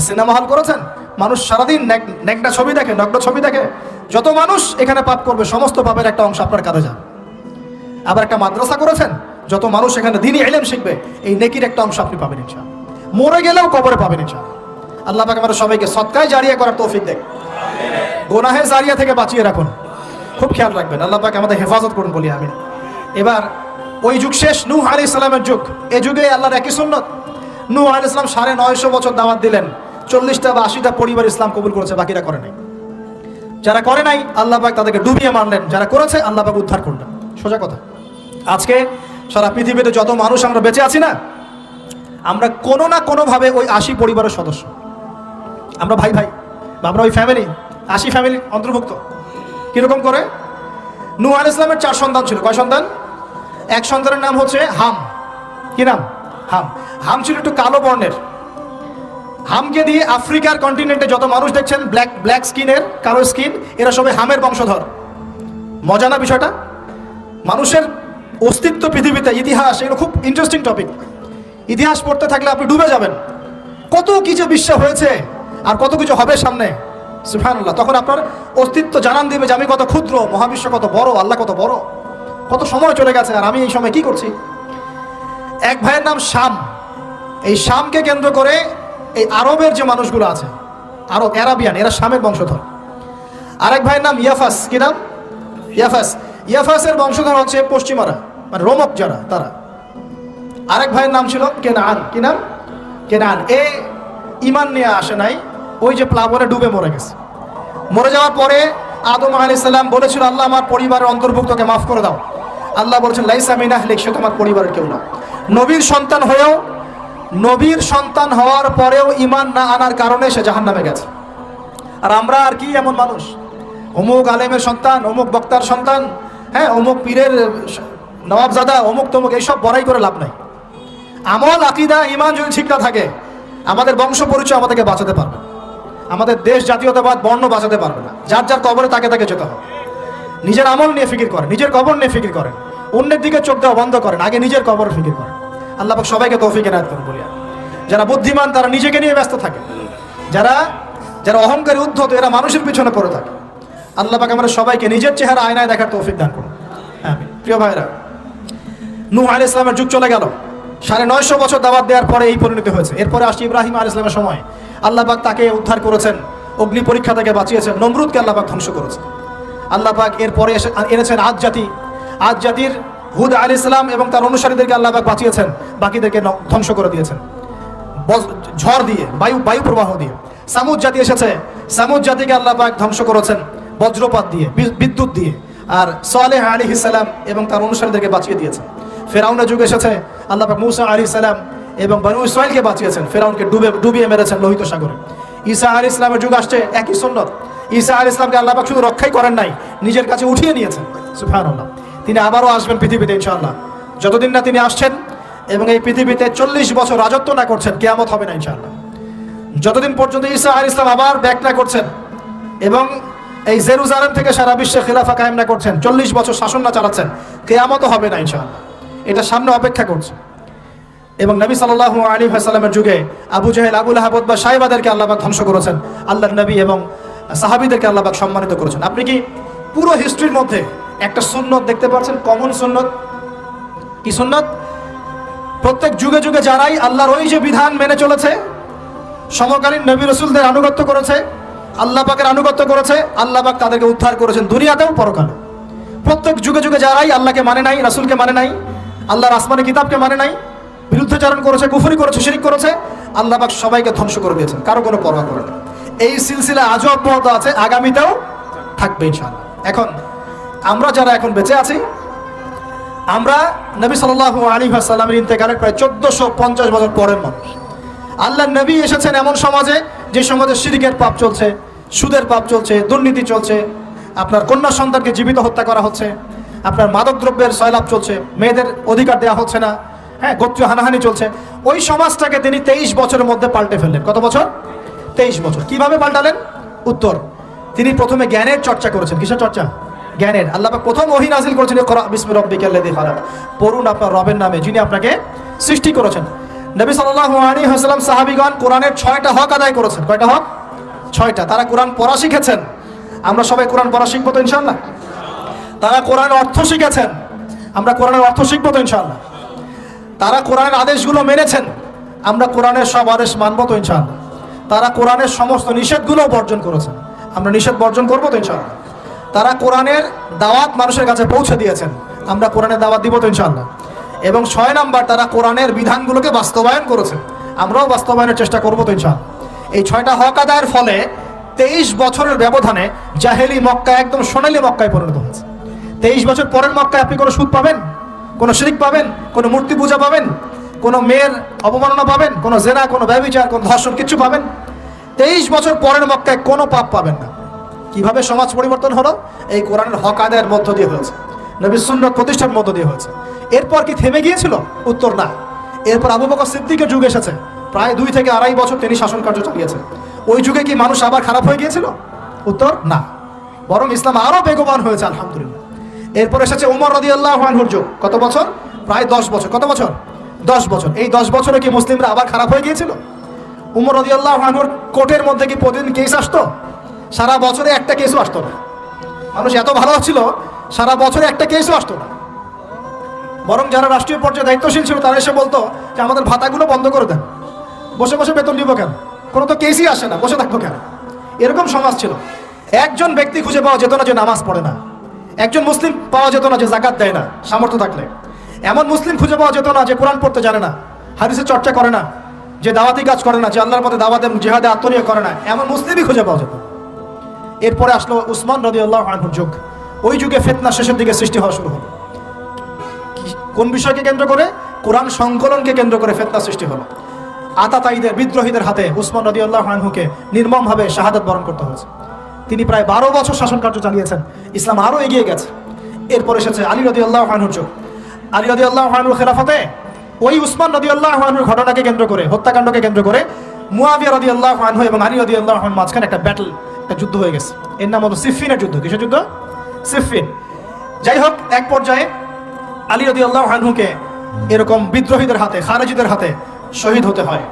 সিনেমা হল করেছেন, মানুষ সারাদিন নেকড়া ছবি দেখে, নগ্ন ছবি দেখে, যত মানুষ এখানে পাপ করবে সমস্ত পাপের একটা অংশ আপনার কাঁধে যাবে। আবার একটা মাদ্রাসা করেছেন, যত মানুষ এখানে দ্বীনি ইলম শিখবে এই নেকির একটা অংশ আপনি পাবেন ইনশাআল্লাহ। মরে গেলেও কবরে পাবেন ইনশাআল্লাহ। আল্লাহ পাক আমাদের সবাইকে সদকায়ে জারিয়া করার তৌফিক দেন, গুনাহে জারিয়া থেকে বাঁচিয়ে রাখুন। খুব খেয়াল রাখবেন, আল্লাহ পাক আমাদের হেফাজত করুন বলি আমিন। এবার ওই যুগ শেষ, নূহ আলাইহিস সালামের যুগ। এই যুগে আল্লাহর একই সুন্নত। নূহ আলাইহিস সালাম 950 বছর দাওয়াত দিলেন, 40টা বা 80টা পরিবার ইসলাম কবুল করেছে, বাকিরা করে নাই। যারা করে নাই আল্লাহ পাক তাদেরকে ডুবিয়ে মারলেন, যারা করেছে আল্লাহ পাক উদ্ধার করলেন। সোজা কথা। আজকে সারা পৃথিবীতে যত মানুষ আমরা বেঁচে আছি না, আমরা কোনো না কোনোভাবে ওই 80 পরিবারের সদস্য। আমরা ভাই ভাই, আমরা ওই ফ্যামিলি, 80 ফ্যামিলির অন্তর্ভুক্ত। কিরকম করে? নূহ আলাইহিস সালামের 4 সন্তান ছিল। কয় সন্তান? এক সন্তানের নাম হচ্ছে হাম। কি নাম? হাম। হাম ছিল একটু কালো বর্ণের। হামকে দিয়ে আফ্রিকার কন্টিনেন্টে যত মানুষ দেখছেন ব্ল্যাক স্কিনের, কালো স্কিন, এরা সবাই হামের বংশধর। মজা না বিষয়টা? মানুষের অস্তিত্ব পৃথিবীতে, ইতিহাস, এগুলো খুব ইন্টারেস্টিং টপিক। ইতিহাস পড়তে থাকলে আপনি ডুবে যাবেন। কত কিছু বিশ্ব হয়েছে আর কত কিছু হবে সামনে, সুবহানাল্লাহ। তখন আপনার অস্তিত্ব জানান দিবে যে আমি কত ক্ষুদ্র, মহাবিশ্ব কত বড়, আল্লাহ কত বড়, কত সময় চলে গেছে আর আমি এই সময় কি করছি। এক ভাইয়ের নাম শাম। এই শামকে কেন্দ্র করে এই আরবের যে মানুষগুলো আছে, আরব, অ্যারাবিয়ান, এরা শামের বংশধর। আরেক ভাইয়ের নাম ইয়াফাস। কি নাম? ইয়াফাস। ইয়াফাসের বংশধর হচ্ছে পশ্চিমারা, মানে রোমক যারা, তারা। আরেক ভাইয়ের নাম ছিল কেনান। কি নাম? কেনান। এ ইমান নিয়ে আসে নাই, ওই যে প্লাবনে ডুবে মরে গেছে। মরে যাওয়ার পরে আদম আলাইহিস সালাম বলেছিল, আল্লাহ আমার পরিবারের অন্তর্ভুক্তকে মাফ করে দাও। আল্লাহ বলেছেন, লাইসা মিন আহলিক, সে তোমার পরিবারের কেউ না। নবীর সন্তান হয়েও, নবীর সন্তান হওয়ার পরেও ইমান না আনার কারণে সে জাহান্নামে গেছে। আর আমরা আর কি এমন মানুষ, অমুক আলেমের সন্তান, অমুক বক্তার সন্তান, হ্যাঁ, অমুক পীরের নবাবজাদা, অমুক তমুক, এইসব বড়াই করে লাভ নাই। আমল, আকীদা, ঈমান যদি ঠিক না থাকে আমাদের বংশ পরিচয় আমাদেরকে বাঁচাতে পারবে, আমাদের দেশ, জাতীয়তাবাদ, বর্ণ বাঁচাতে পারবে না। যার যার কবরে তাকে তাকে যেতে হবে। নিজের আমল নিয়ে ফিকির করেন, নিজের কবর নিয়ে ফিকির করেন, অন্যের দিকে চোখ দেওয়া বন্ধ করেন, আগে নিজের কবর ফিকির করেন। আল্লাহ পাক সবাইকে তৌফিক এনায়েত করুন বলিয়া। যারা বুদ্ধিমান তারা নিজেকে নিয়ে ব্যস্ত থাকে, যারা অহংকারী, উদ্ধত, এরা মানুষের পিছনে পড়ে থাকে। আল্লাহ পাক আমাদের সবাইকে নিজের চেহারা আয়নায় দেখার তৌফিক দান করুন। আমিন। প্রিয় ভাইরা, নূহ আলাইহিস সালামের যুগ চলে গেল, 950 বছর দাওয়াত দেওয়ার পরে এই পরিণতি হয়েছে। এরপরে আসছে ইব্রাহিম আলাইহিস সালামের সময়। আল্লাহ পাক তাকে উদ্ধার করেছেন, অগ্নি পরীক্ষা থেকে বাঁচিয়েছেন, নমরুদকে আল্লাহ পাক ধ্বংস করেছেন। আল্লাহ পাক এরপরে এনেছেন আদ জাতি। আদ জাতির হুদ আলাইহিস সালাম এবং তার অনুসারীদেরকে আল্লাহ পাক বাঁচিয়েছেন, বাকিদেরকে ধ্বংস করে দিয়েছেন ঝড় দিয়ে, বায়ু প্রবাহ দিয়ে। সামুদ জাতি এসেছে, সামুদ জাতিকে আল্লাহ পাক ধ্বংস করেছেন বজ্রপাত দিয়ে, বিদ্যুৎ দিয়ে। আর সালেহ আলাইহিস সালাম এবং তার অনুসারীদেরকে বাঁচিয়ে দিয়েছেন। ফেরাউনের যুগ এসেছে, আল্লাহ পাক মূসা আলাইহিস সালাম এবং বনু ইসরাঈলকে বাঁচিয়েছেন, ফেরাউনকে ডুবিয়ে মেরেছেন লোহিত সাগরে। ঈসা আলাইহিস সালামের যুগ আসছে, একই সুন্নত। ঈসা আলাইহিস সালামকে আল্লাহ পাক শুধু রক্ষাই করেন নাই, নিজের কাছে উঠিয়ে নিয়েছেন। সুবহানাল্লাহ। তিনি আবারও আসবেন পৃথিবীতে ইনশাআল্লাহ। যতদিন না তিনি আসছেন এবং এই পৃথিবীতে 40 বছর রাজত্ব না করছেন, কিয়ামত হবে না ইনশাআল্লাহ। যতদিন পর্যন্ত ঈসা আলাইহিস সালাম আবার ব্যাক না করছেন এবং এই জেরুজালেম থেকে সারা বিশ্বে খিলাফা কায়েম না করছেন, 40 বছর শাসন না চালাচ্ছেন, কিয়ামত হবে না ইনশাআল্লাহ। এটা সামনে অপেক্ষা করছে। এবং নবী সাল্লাল্লাহু আলাইহি ওয়াসাল্লামের যুগে আবু জাহেল, আবু লাহাব বা সাইবাদেরকে আল্লাহ পাক ধ্বংস করেছেন, আল্লাহর নবী এবং সাহাবীদেরকে আল্লাহ পাক সম্মানিত করেছেন। আপনি কি পুরো হিস্ট্রির মধ্যে একটা সুন্নত দেখতে পাচ্ছেন? কমন সুন্নত। কি সুন্নত? প্রত্যেক যুগে যুগে যারাই আল্লাহর ওই যে বিধান মেনে চলেছে, সমকালীন নবী রাসূলদের আনুগত্য করেছে, আল্লাহ পাকের আনুগত্য করেছে, আল্লাহ পাক তাদেরকে উদ্ধার করেছেন দুনিয়াতেও পরকালে। প্রত্যেক যুগে যুগে যারাই আল্লাহকে মানে নাই, রাসূলকে মানে নাই, আল্লাহর আসমানি কিতাবকে মানে নাই, বিরুদ্ধাচরণ করেছে, কুফরি করেছে, শিরক করেছে, আল্লাহ পাক সবাইকে ধ্বংস করে দিয়েছেন, কারো কোনো পরোয়া করেন না। এই সিলসিলা আজও অব্যাহত আছে, আগামীতেও থাকবে ইনশাআল্লাহ। এখন আমরা যারা এখন বেঁচে আছি, আমরা নবী সাল্লাল্লাহু আলাইহি ওয়াসাল্লামের ইন্তেকালের প্রায় 1450 বছর পরের মানুষ। আল্লাহর নবী এসেছেন এমন সমাজে, যে সমাজে শিরকের পাপ চলছে, সুদের পাপ চলছে, দুর্নীতি চলছে, আপনার কন্যা সন্তানকে জীবিত হত্যা করা হচ্ছে, আপনার মাদকদ্রব্যের সয়লাভ চলছে, মেয়েদের অধিকার দেওয়া হচ্ছে না, হ্যাঁ, গোত্রীয় হানাহানি চলছে। ওই সমাজটাকে তিনি 23 বছরের মধ্যে পাল্টে ফেললেন। কত বছর? 23 বছর। কিভাবে পাল্টালেন? উত্তর, তিনি প্রথমে জ্ঞানের চর্চা করেছেন। কিসের চর্চা? জ্ঞানের। আল্লাহ পাক প্রথম ওহী নাযিল করেছেন, ইকরা বিসমি রাব্বিকাল্লাযী খালাক, পড়ুন আপনার রবের নামে যিনি আপনাকে সৃষ্টি করেছেন। নবী সাল্লাল্লাহু আলাইহি ওয়াসাল্লাম সাহাবীগণ কোরআনের 6টা হক আদায় করেছেন। কয়টা হক? 6টা। তারা কোরআন পড়া শিখেছেন। আমরা সবাই কোরআন পড়া শিখবো তো ইনশাআল্লাহ? তারা কোরআনের অর্থ শিখেছেন। আমরা কোরআনের অর্থ শিখবো তো ইনশাআল্লাহ? তারা কোরআনের আদেশগুলো মেনেছেন। আমরা কোরআনের সব আদেশ মানবো তো ইনশাআল্লাহ? তারা কোরআনের সমস্ত নিষেধগুলো বর্জন করেছেন। আমরা নিষেধ বর্জন করবো তো ইনশাআল্লাহ? তারা কোরআনের দাওয়াত মানুষের কাছে পৌঁছে দিয়েছেন। আমরা কোরআনের দাওয়াত দিব তো ইনশাআল্লাহ? এবং 6 নাম্বার, তারা কোরআনের বিধানগুলোকে বাস্তবায়ন করেছেন। আমরাও বাস্তবায়নের চেষ্টা করবো তো ইনশাআল্লাহ? এই 6টা হক আদায়ের ফলে 23 বছরের ব্যবধানে জাহেলি মক্কা একদম সোনালী মক্কায় পরিণত হয়েছে। 23 বছর পরের মক্কায় আপনি কোনো সুদ পাবেন, কোনো শিরক পাবেন, কোনো মূর্তি পূজা পাবেন, কোনো মেয়ের অবমাননা পাবেন, কোনো জেনা, কোনো ব্যভিচার, কোনো ধর্ষণ, কিছু পাবেন? 23 বছর পরের মক্কায় কোনো পাপ পাবেন না। কিভাবে সমাজ পরিবর্তন হলো? এই কোরআনের হক আদায়ের মধ্য দিয়ে হয়েছে, নবীর সুন্নাত প্রতিষ্ঠার মধ্য দিয়ে হয়েছে। এরপর কি থেমে গিয়েছিল? উত্তর, না। এরপর আবু বকর সিদ্দিকের যুগ এসেছে, প্রায় 2 থেকে 2.5 বছর তিনি শাসন কার্য চালিয়েছেন। ওই যুগে কি মানুষ আবার খারাপ হয়ে গিয়েছিল? উত্তর, না। বরং ইসলাম আরো বেগবান হয়েছে, আলহামদুলিল্লাহ। এরপর এসেছে ওমর রাদিয়াল্লাহু আনহুর যুগ। কত বছর? প্রায় 10 বছর। কত বছর? 10 বছর। এই 10 বছরে কি মুসলিমরা আবার খারাপ হয়ে গিয়েছিল? ওমর রাদিয়াল্লাহু আনহুর কোর্টের মধ্যে কি প্রতিদিন কেস আসতো? সারা বছরে একটা কেসও আসতো না। মানুষ এত ভালো ছিল, সারা বছরে একটা কেসও আসতো না। বরং যারা রাষ্ট্রীয় পর্যায়ে দায়িত্বশীল ছিল, তারা এসে বলতো যে আমাদের ভাতাগুলো বন্ধ করে দেন, বসে বসে বেতন দিব কেন, কোনো তো কেসই আসে না, বসে থাকবো কেন? এরকম সমাজ ছিল। একজন ব্যক্তি খুঁজে পাওয়া যেত না যে নামাজ পড়ে না, একজন মুসলিম পাওয়া যেত না যে যাকাত দেয় না সামর্থ্য থাকলে, এমন মুসলিম খুঁজে পাওয়া যেত না যে কোরআন পড়তে জানে না, হাদিসের চর্চা করে না, যে দাওয়াতি কাজ করে না, যে আল্লাহর পথে দাওয়াত এবং জিহাদে আত্মনিয়োগ করে না, এমন মুসলিমই খুঁজে পাওয়া যেত। এরপরে আসলো উসমান রাদিয়াল্লাহু আনহুর যুগ। ওই যুগে ফিতনা শেষের দিকে সৃষ্টি হওয়া শুরু হলো। কোন বিষয়কে কেন্দ্র করে? কোরআন সংকলনকে কেন্দ্র করে ফিতনা সৃষ্টি হলো। আতাতায়ীদের, বিদ্রোহীদের হাতে উসমান রাদিয়াল্লাহু আনহুকে নির্মমভাবে শাহাদাত বরণ করতে হয়েছে। তিনি প্রায় 12 বছর শাসন কার্য চালিয়েছেন। ইসলাম আরো এগিয়ে গেছে। এরপর এসেছে আলী রাদিয়াল্লাহু আনহুর যুগ। আলী রাদিয়াল্লাহু আনহুর খেলাফতে ওই উসমান রাদিয়াল্লাহু আনহুর ঘটনাকে কেন্দ্র করে, হত্যাকাণ্ডকে কেন্দ্র করে মুয়াবিয়া রাদিয়াল্লাহু আনহু এবং আলী রাদিয়াল্লাহু আনহুর মাঝখানে একটা ব্যাটল, একটা যুদ্ধ হয়ে গেছে। এর নাম হলো সিফফিনের যুদ্ধ। কিসের যুদ্ধ? সিফফিন। যাই হোক, এক পর্যায়ে আলী রাদিয়াল্লাহু আনহুকে এরকম বিদ্রোহীদের হাতে, খারেজিদের হাতে শহীদ হতে হয়।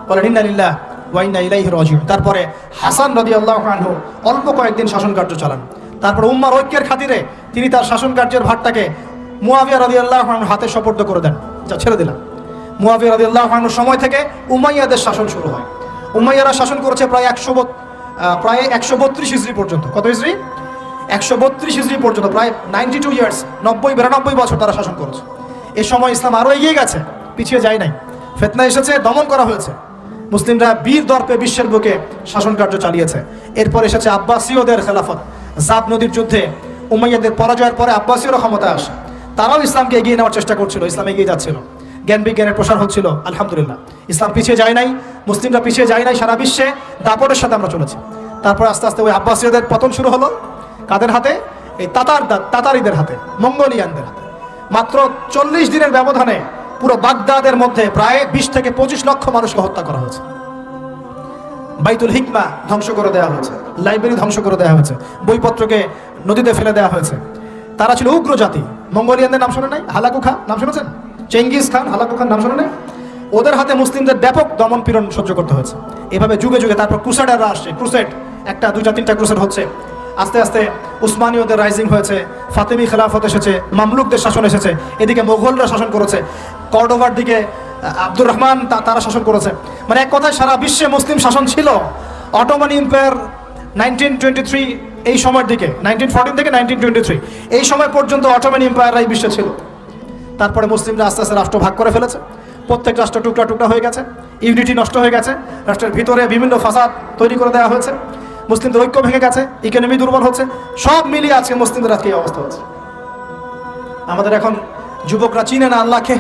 বলেন ইন্না লিল্লাহি ওয়া ইন্না ইলাইহি রাজিউন। তারপরে হাসান রাদিয়াল্লাহু আনহু অল্প কয়েকদিন শাসন কার্য চালান। তারপর উম্মার ঐক্যের খাতিরে তিনি তার শাসন কার্যের ভারটাকে মুয়াবিয়া রাদিয়াল্লাহু আনহুর হাতে সোপর্দ করে দেন, যা ছেড়ে দিলাম। মুয়াবিয়া রাদিয়াল্লাহু আনহুর সময় থেকে উমাইয়াদের শাসন শুরু হয়। উমাইয়ারা শাসন করেছে প্রায় 132 হিজরি পর্যন্ত। কত হিজরি? 132 হিজরি পর্যন্ত, প্রায় 92 ইয়ার্স, 92 বছর তারা শাসন করেছে। এ সময় ইসলাম আরও এগিয়ে গেছে, পিছিয়ে যায় নাই। ফিতনা এসেছে, দমন করা হয়েছে, মুসলিমরা বীর দর্পে বিশ্বের বুকে শাসন কার্য চালিয়েছে। এরপর এসেছে আব্বাসীয়দের খেলাফত। জাব নদীর যুদ্ধে উমাইয়াদের পরাজয়ের পরে আব্বাসীয়রা ক্ষমতায় আসে। তারাও ইসলামকে এগিয়ে নেওয়ার চেষ্টা করছিল, ইসলাম এগিয়ে যাচ্ছিল, জ্ঞান বিজ্ঞানের প্রসার হচ্ছিল। আলহামদুলিল্লাহ, ইসলাম পিছিয়ে যায় নাই, মুসলিমরা পিছিয়ে যায় নাই, সারা বিশ্বে দাপটের সাথে আমরা চলেছি। তারপর আস্তে আস্তে ওই আব্বাসীয়দের পতন শুরু হলো। কাদের হাতে? এই তাতারিদের হাতে, মঙ্গোলিয়ানদের হাতে। মাত্র 40 দিনের ব্যবধানে পুরো বাগদাদের মধ্যে প্রায় 20 থেকে 25 লক্ষ মানুষকে হত্যা করা হয়েছে। বাইতুল হিকমা ধ্বংস করে দেওয়া হয়েছে, লাইব্রেরি ধ্বংস করে দেওয়া হয়েছে, বইপত্রকে নদীতে ফেলে দেওয়া হয়েছে। তারা ছিল উগ্র জাতি। মঙ্গোলিয়ানদের নাম শোনে নাই? হালাকু খান নাম শুনেছেন? চেঙ্গিস খান, হালাকু খান নাম শোনে নাই? ওদের হাতে মুসলিমদের ব্যাপক দমন পীড়ন সহ্য করতে হয়েছে। এভাবে যুগে যুগে তারপর ক্রুসেডাররা আসছে, ক্রুসেড 1টা 2টা 3টা ক্রুসেড হচ্ছে। আস্তে আস্তে উসমানীয়দের রাইজিং হয়েছে, ফাতেমি খেলাফত এসেছে, মামলুকদের শাসন এসেছে, এদিকে মোগলরা শাসন করেছে, কর্ডোভার দিকে আব্দুর রহমান তারা শাসন করেছে। মানে এক কথায় সারা বিশ্বে মুসলিম শাসন ছিল। অটোমান এম্পায়ার 1923 এই সময়ের দিকে, 1914 থেকে 1923 এই সময় পর্যন্ত অটোমান এম্পায়াররাই বিশ্বে ছিল। তারপরে মুসলিমরা আস্তে আস্তে রাষ্ট্র ভাগ করে ফেলেছে, প্রত্যেক রাষ্ট্র টুকরা টুকরা হয়ে গেছে, ইউনিটি নষ্ট হয়ে গেছে, রাষ্ট্রের ভিতরে বিভিন্ন ফাসাদ তৈরি করে দেওয়া হয়েছে, মুসলিমদের ঐক্য ভেঙে গেছে, ইকোনমি দুর্বল হচ্ছে। সব মিলিয়ে আজকে মুসলিমদের আজকে এই অবস্থা হচ্ছে। আমাদের এখন যুবকরা চিনে না আল্লাহকে,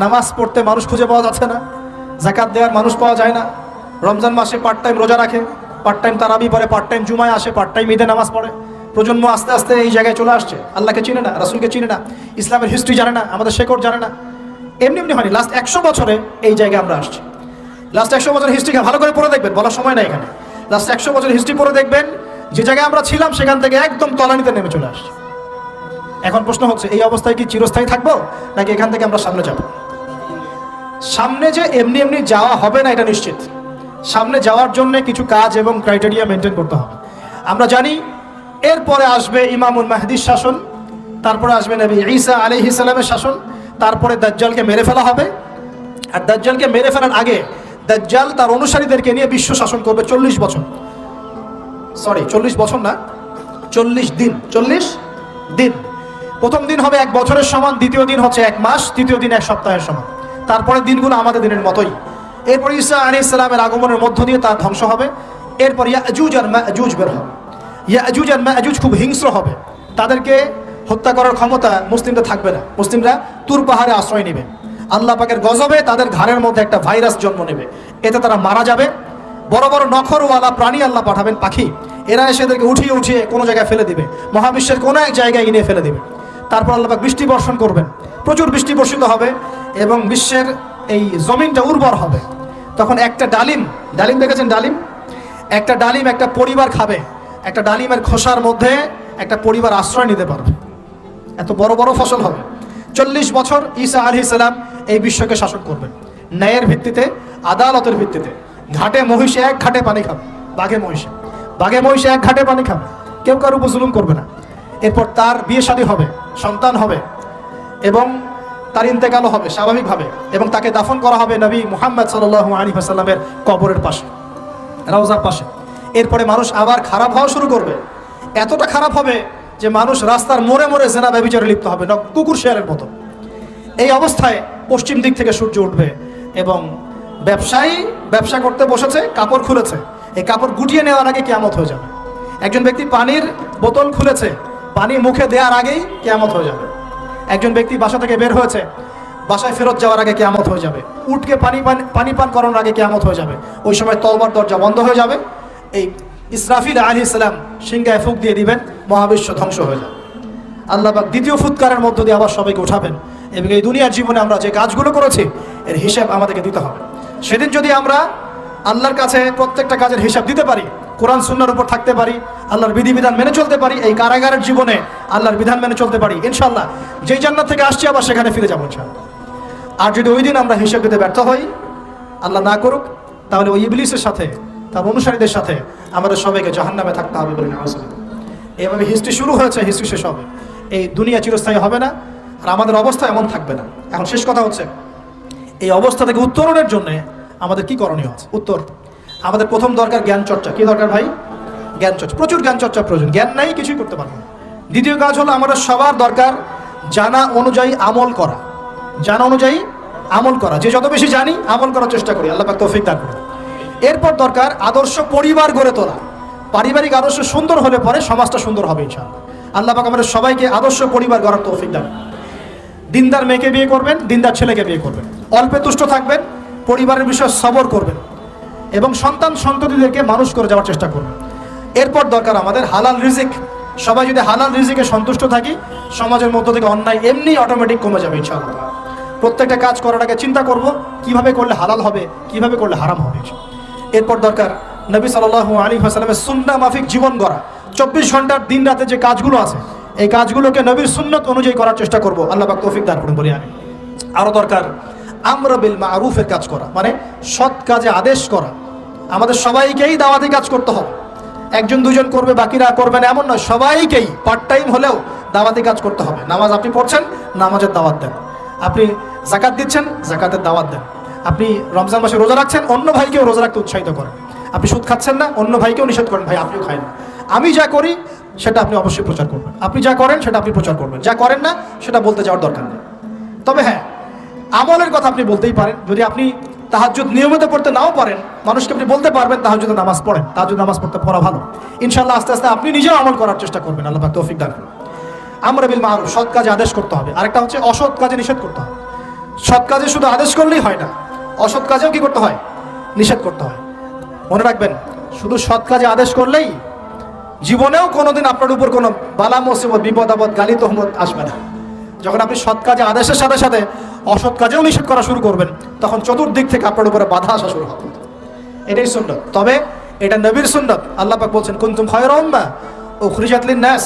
নামাজ পড়তে মানুষ খুঁজে পাওয়া যাচ্ছে না, যাকাত দেওয়ার মানুষ পাওয়া যায় না। রমজান মাসে পার্ট টাইম রোজা রাখে, পার্ট টাইম তারাবি পড়ে, পার্ট টাইম জুমায় আসে, পার্ট টাইম ঈদে নামাজ পড়ে। প্রজন্ম আস্তে আস্তে এই জায়গায় চলে আসছে, আল্লাহকে চিনে না, রাসূলকে চিনে না, ইসলামের হিস্ট্রি জানে না, আমাদের শেকড় জানে না। এমনি এমনি হয়নি, লাস্ট 100 বছরে এই জায়গায় আমরা আসছি। লাস্ট 100 বছরের হিস্ট্রি ভালো করে পড়ে দেখবেন, বলার সময় নাই এখানে। লাস্ট 100 বছরের হিস্ট্রি পড়ে দেখবেন, যে জায়গায় আমরা ছিলাম সেখান থেকে একদম তলানিতে নেমে চলে আসছি। এখন প্রশ্ন হচ্ছে, এই অবস্থায় কি চিরস্থায়ী থাকবো, নাকি এখান থেকে আমরা সামনে যাব? সামনে যে এমনি এমনি যাওয়া হবে না এটা নিশ্চিত। সামনে যাওয়ার জন্য কিছু কাজ এবং ক্রাইটেরিয়া মেনটেন করতে হবে। আমরা জানি এরপরে আসবে ইমামুল মাহদির শাসন, তারপরে আসবে নবী ঈসা আলাইহিস সালামের শাসন, তারপরে দাজ্জালকে মেরে ফেলা হবে। আর দাজ্জালকে মেরে ফেলার আগে দাজ্জাল তার অনুসারীদেরকে নিয়ে বিশ্ব শাসন করবে 40 বছর। সরি, 40 বছর না, 40 দিন। 40 দিন। প্রথম দিন হবে 1 বছরের সমান, দ্বিতীয় দিন হচ্ছে 1 মাস, তৃতীয় দিন 1 সপ্তাহের সমান। তারপরে দিনগুলো আমাদের দিনের মতোই। এরপর ঈসা আলাইহিস সালামের আগমনের মধ্য দিয়ে তার ধ্বংস হবে। এরপর ইয়াজুজ আর মাজুজ বের হবে। ইয়াজুজ আর মাজুজ খুব হিংস্র হবে, তাদেরকে হত্যা করার ক্ষমতা মুসলিমদের থাকবে না। মুসলিমরা তুর পাহাড়ে আশ্রয় নেবে, আল্লাহ পাকের গজবে তাদের ঘাড়ের মধ্যে একটা ভাইরাস জন্ম নেবে, এতে তারা মারা যাবে। বড় বড় নখরওয়ালা প্রাণী আল্লাহ পাঠাবেন, পাখি, এরা এসে এদেরকে উঠিয়ে উঠিয়ে কোনো জায়গায় ফেলে দিবে, মহাবিশ্বের কোনো এক জায়গায় এনে ফেলে দিবে। তারপর আল্লাহ পাক বৃষ্টি বর্ষণ করবেন, প্রচুর বৃষ্টি বর্ষিত হবে এবং বিশ্বের এই জমিনটা উর্বর হবে। তখন একটা ডালিম দেখেছেন? ডালিম, একটা ডালিম একটা পরিবার খাবে, একটা ডালিমের খোসার মধ্যে একটা পরিবার আশ্রয় নিতে পারবে, এত বড় বড় ফসল হবে। 40 বছর ঈসা আলাইহিস সালাম এই বিশ্বকে শাসন করবেন, ন্যায়ের ভিত্তিতে, আদালতের ভিত্তিতে। ঘাটে মহিষে 1 ঘাটে পানি খাবে, বাঘে মহিষে 1 ঘাটে পানি খাবে, কেউ কারোর উপর জুলুম করবে না। এরপর তার বিয়ে শাদী হবে, সন্তান হবে এবং তার ইন্তেকালও হবে স্বাভাবিকভাবে, এবং তাকে দাফন করা হবে নবী মুহাম্মদ সাল্লাল্লাহু আলাইহি ওয়াসাল্লামের কবরের পাশে, রওজার পাশে। এরপরে মানুষ আবার খারাপ হওয়া শুরু করবে, এতটা খারাপ হবে যে মানুষ রাস্তার মোড়ে মোড়ে জেনা ব্যভিচারে লিপ্ত হবে, কুকুর শেয়ারের মতো। এই অবস্থায় পশ্চিম দিক থেকে সূর্য উঠবে এবং ব্যবসায়ী ব্যবসা করতে বসেছে, কাপড় খুলেছে, এই কাপড় গুটিয়ে নেওয়ার আগে কিয়ামত হয়ে যাবে। একজন ব্যক্তি পানির বোতল খুলেছে, পানি মুখে দেওয়ার আগেই কিয়ামত হয়ে যাবে। একজন ব্যক্তি বাসা থেকে বের হয়েছে, বাসায় ফেরত যাওয়ার আগে কিয়ামত হয়ে যাবে। উটকে পানি পান করানোর আগে কিয়ামত হয়ে যাবে। ওই সময় তওবার দরজা বন্ধ হয়ে যাবে। এই ইসরাফিল আলাইহিস সালাম সিংহায় ফুঁক দিয়ে দিবেন, মহাবিশ্ব ধ্বংস হয়ে যাবে। আল্লাহ পাক দ্বিতীয় ফুৎকারের মধ্য দিয়ে আবার সবাইকে উঠাবেন এবং এই দুনিয়ার জীবনে আমরা যে কাজগুলো করেছি এর হিসাব আমাদেরকে দিতে হবে। সেদিন যদি আমরা আল্লাহর কাছে প্রত্যেকটা কাজের হিসাব দিতে পারি, কোরআন সুন্নাহর উপর থাকতে পারি, আল্লাহর বিধিবিধান মেনে চলতে পারি, এই কারাগারের জীবনে আল্লাহর বিধান মেনে চলতে পারি, ইনশাআল্লাহ যেই জান্নাত থেকে আসছি আবার সেখানে ফিরে যাবো ইনশাআল্লাহ। আর যদি ওই দিন আমরা হিসাব দিতে ব্যর্থ হই, আল্লাহ না করুক, তাহলে ওই ইবলিসের সাথে, তার অনুসারীদের সাথে আমাদের সবাইকে জাহান্নামে থাকতে হবে বলে নাউজুবিল্লাহ। এভাবে হিস্ট্রি শুরু হয়েছে, হিস্ট্রি শেষ হবে। এই দুনিয়া চিরস্থায়ী হবে না, আর আমাদের অবস্থা এমন থাকবে না। এখন শেষ কথা হচ্ছে, এই অবস্থা থেকে উত্তরণের জন্য আমাদের কি করণীয় আছে? উত্তর, আমাদের প্রথম দরকার জ্ঞান চর্চা। কি দরকার ভাই? জ্ঞান চর্চা, প্রচুর জ্ঞান চর্চা প্রয়োজন। জ্ঞান নাই কিছুই করতে পারবো না। দ্বিতীয় কাজ হলো আমাদের সবার দরকার জানা অনুযায়ী আমল করা। জানা অনুযায়ী আমল করা, যে যত বেশি জানি আমল করার চেষ্টা করি। আল্লাহ পাক তৌফিক দান করুন। এরপর দরকার আদর্শ পরিবার গড়ে তোলা। পারিবারিক আদর্শ সুন্দর হলে পরে সমাজটা সুন্দর হবে ইনশাআল্লাহ। আল্লাহ পাক আমাদের সবাইকে আদর্শ পরিবার গড়ার তৌফিক দান। দিনদার মেয়েকে বিয়ে করবেন, দিনদার ছেলেকে বিয়ে করবেন, অল্পে তুষ্ট থাকবেন, পরিবারের বিষয়ে সবর করবেন এবং সন্তান সন্ততিদেরকে মানুষ করে যাওয়ার চেষ্টা করবেন। এরপর দরকার আমাদের হালাল রিজিক। সবাই যদি হালাল রিজিকে সন্তুষ্ট থাকি, সমাজের মধ্য থেকে অন্যায় এমনি অটোমেটিক কমে যাবে ইনশাআল্লাহ। প্রত্যেকটা কাজ করার আগে চিন্তা করব কিভাবে করলে হালাল হবে, কিভাবে করলে হারাম হবে। এরপর দরকার নবী সাল্লাল্লাহু আলাইহি ওয়াসাল্লামের সুন্নাহ মাফিক জীবন গড়া। 24 ঘন্টার দিন রাতে যে কাজগুলো আছে, এই কাজগুলোকে নবীর সুন্নত অনুযায়ী করার চেষ্টা করব। আল্লাহ পাক তৌফিক দান করুন বলি আমি। আরও দরকার আমর বিল মারুফের কাজ করা, মানে সৎ কাজে আদেশ করা। আমাদের সবাইকেই দাওয়াতি কাজ করতে হবে। একজন দুজন করবে বাকিরা করবে না এমন নয়, সবাইকেই পার্ট টাইম হলেও দাওয়াতি কাজ করতে হবে। নামাজ আপনি পড়ছেন, নামাজের দাওয়াত দেন। আপনি যাকাত দিচ্ছেন, যাকাতের দাওয়াত দেন। আপনি রমজান মাসে রোজা রাখছেন, অন্য ভাইকেও রোজা রাখতে উৎসাহিত করেন। আপনি সুদ খাচ্ছেন না, অন্য ভাইকেও নিষেধ করেন, ভাই আপনিও খান না। আমি যা করি সেটা আপনি অবশ্যই প্রচার করবেন, আপনি যা করেন সেটা আপনি প্রচার করবেন, যা করেন না সেটা বলতে যাওয়ার দরকার নেই। তবে হ্যাঁ, আমলের কথা আপনি বলতেই পারেন। যদি আপনি তাহাজ্জুদ নিয়মিত পড়তে নাও পারেন, মানুষকে আপনি বলতে পারবেন তাহাজ্জুদে নামাজ পড়েন, তাহাজ্জুদ নামাজ পড়া ভালো। ইনশাআল্লাহ আস্তে আস্তে আপনি নিজেও আমল করার চেষ্টা করবেন। আল্লাহ পাক তৌফিক দান করুন। আমর বিল মারুফ, সৎ কাজে আদেশ করতে হবে। আরেকটা হচ্ছে অসৎ কাজে নিষেধ করতে হবে। সৎ কাজে শুধু আদেশ করলেই হয় না, অসৎ কাজেও কি করতে হয়? নিষেধ করতে হয়। মনে রাখবেন, শুধু সৎ কাজে আদেশ করলেই জীবনেও কোনোদিন আপনার উপর কোনো বালা মুসিবত, বিপদ আপদ, গালি তহমত আসবে না। যখন আপনি সৎ কাজে আদেশের সাথে সাথে অসৎ কাজেও নিষেধ করা শুরু করবেন, তখন চতুর্দিক থেকে আপনার উপরে বাধা আসা শুরু হবে। এটাই সুন্নাত। তবে এটা নবীর সুন্নাত। আল্লাহ পাক বলছেন, কুনতুম খায়রা উম্মাহ উখরিজাত লিন-নাস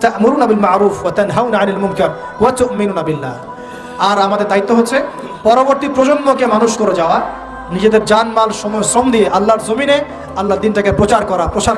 তা'মুরুনা বিল মা'রুফ ওয়া তানহাউনা আনিল মুনকার ওয়া তু'মিনুনা বিল্লাহ। আর আমাদের দায়িত্ব হচ্ছে পরবর্তী প্রজন্মকে মানুষ করে যাওয়া, নিজেদের জান মাল সময় শ্রম দিয়ে আল্লাহর জমিনে আল্লাহর দ্বীনটাকে প্রচার করা, প্রসার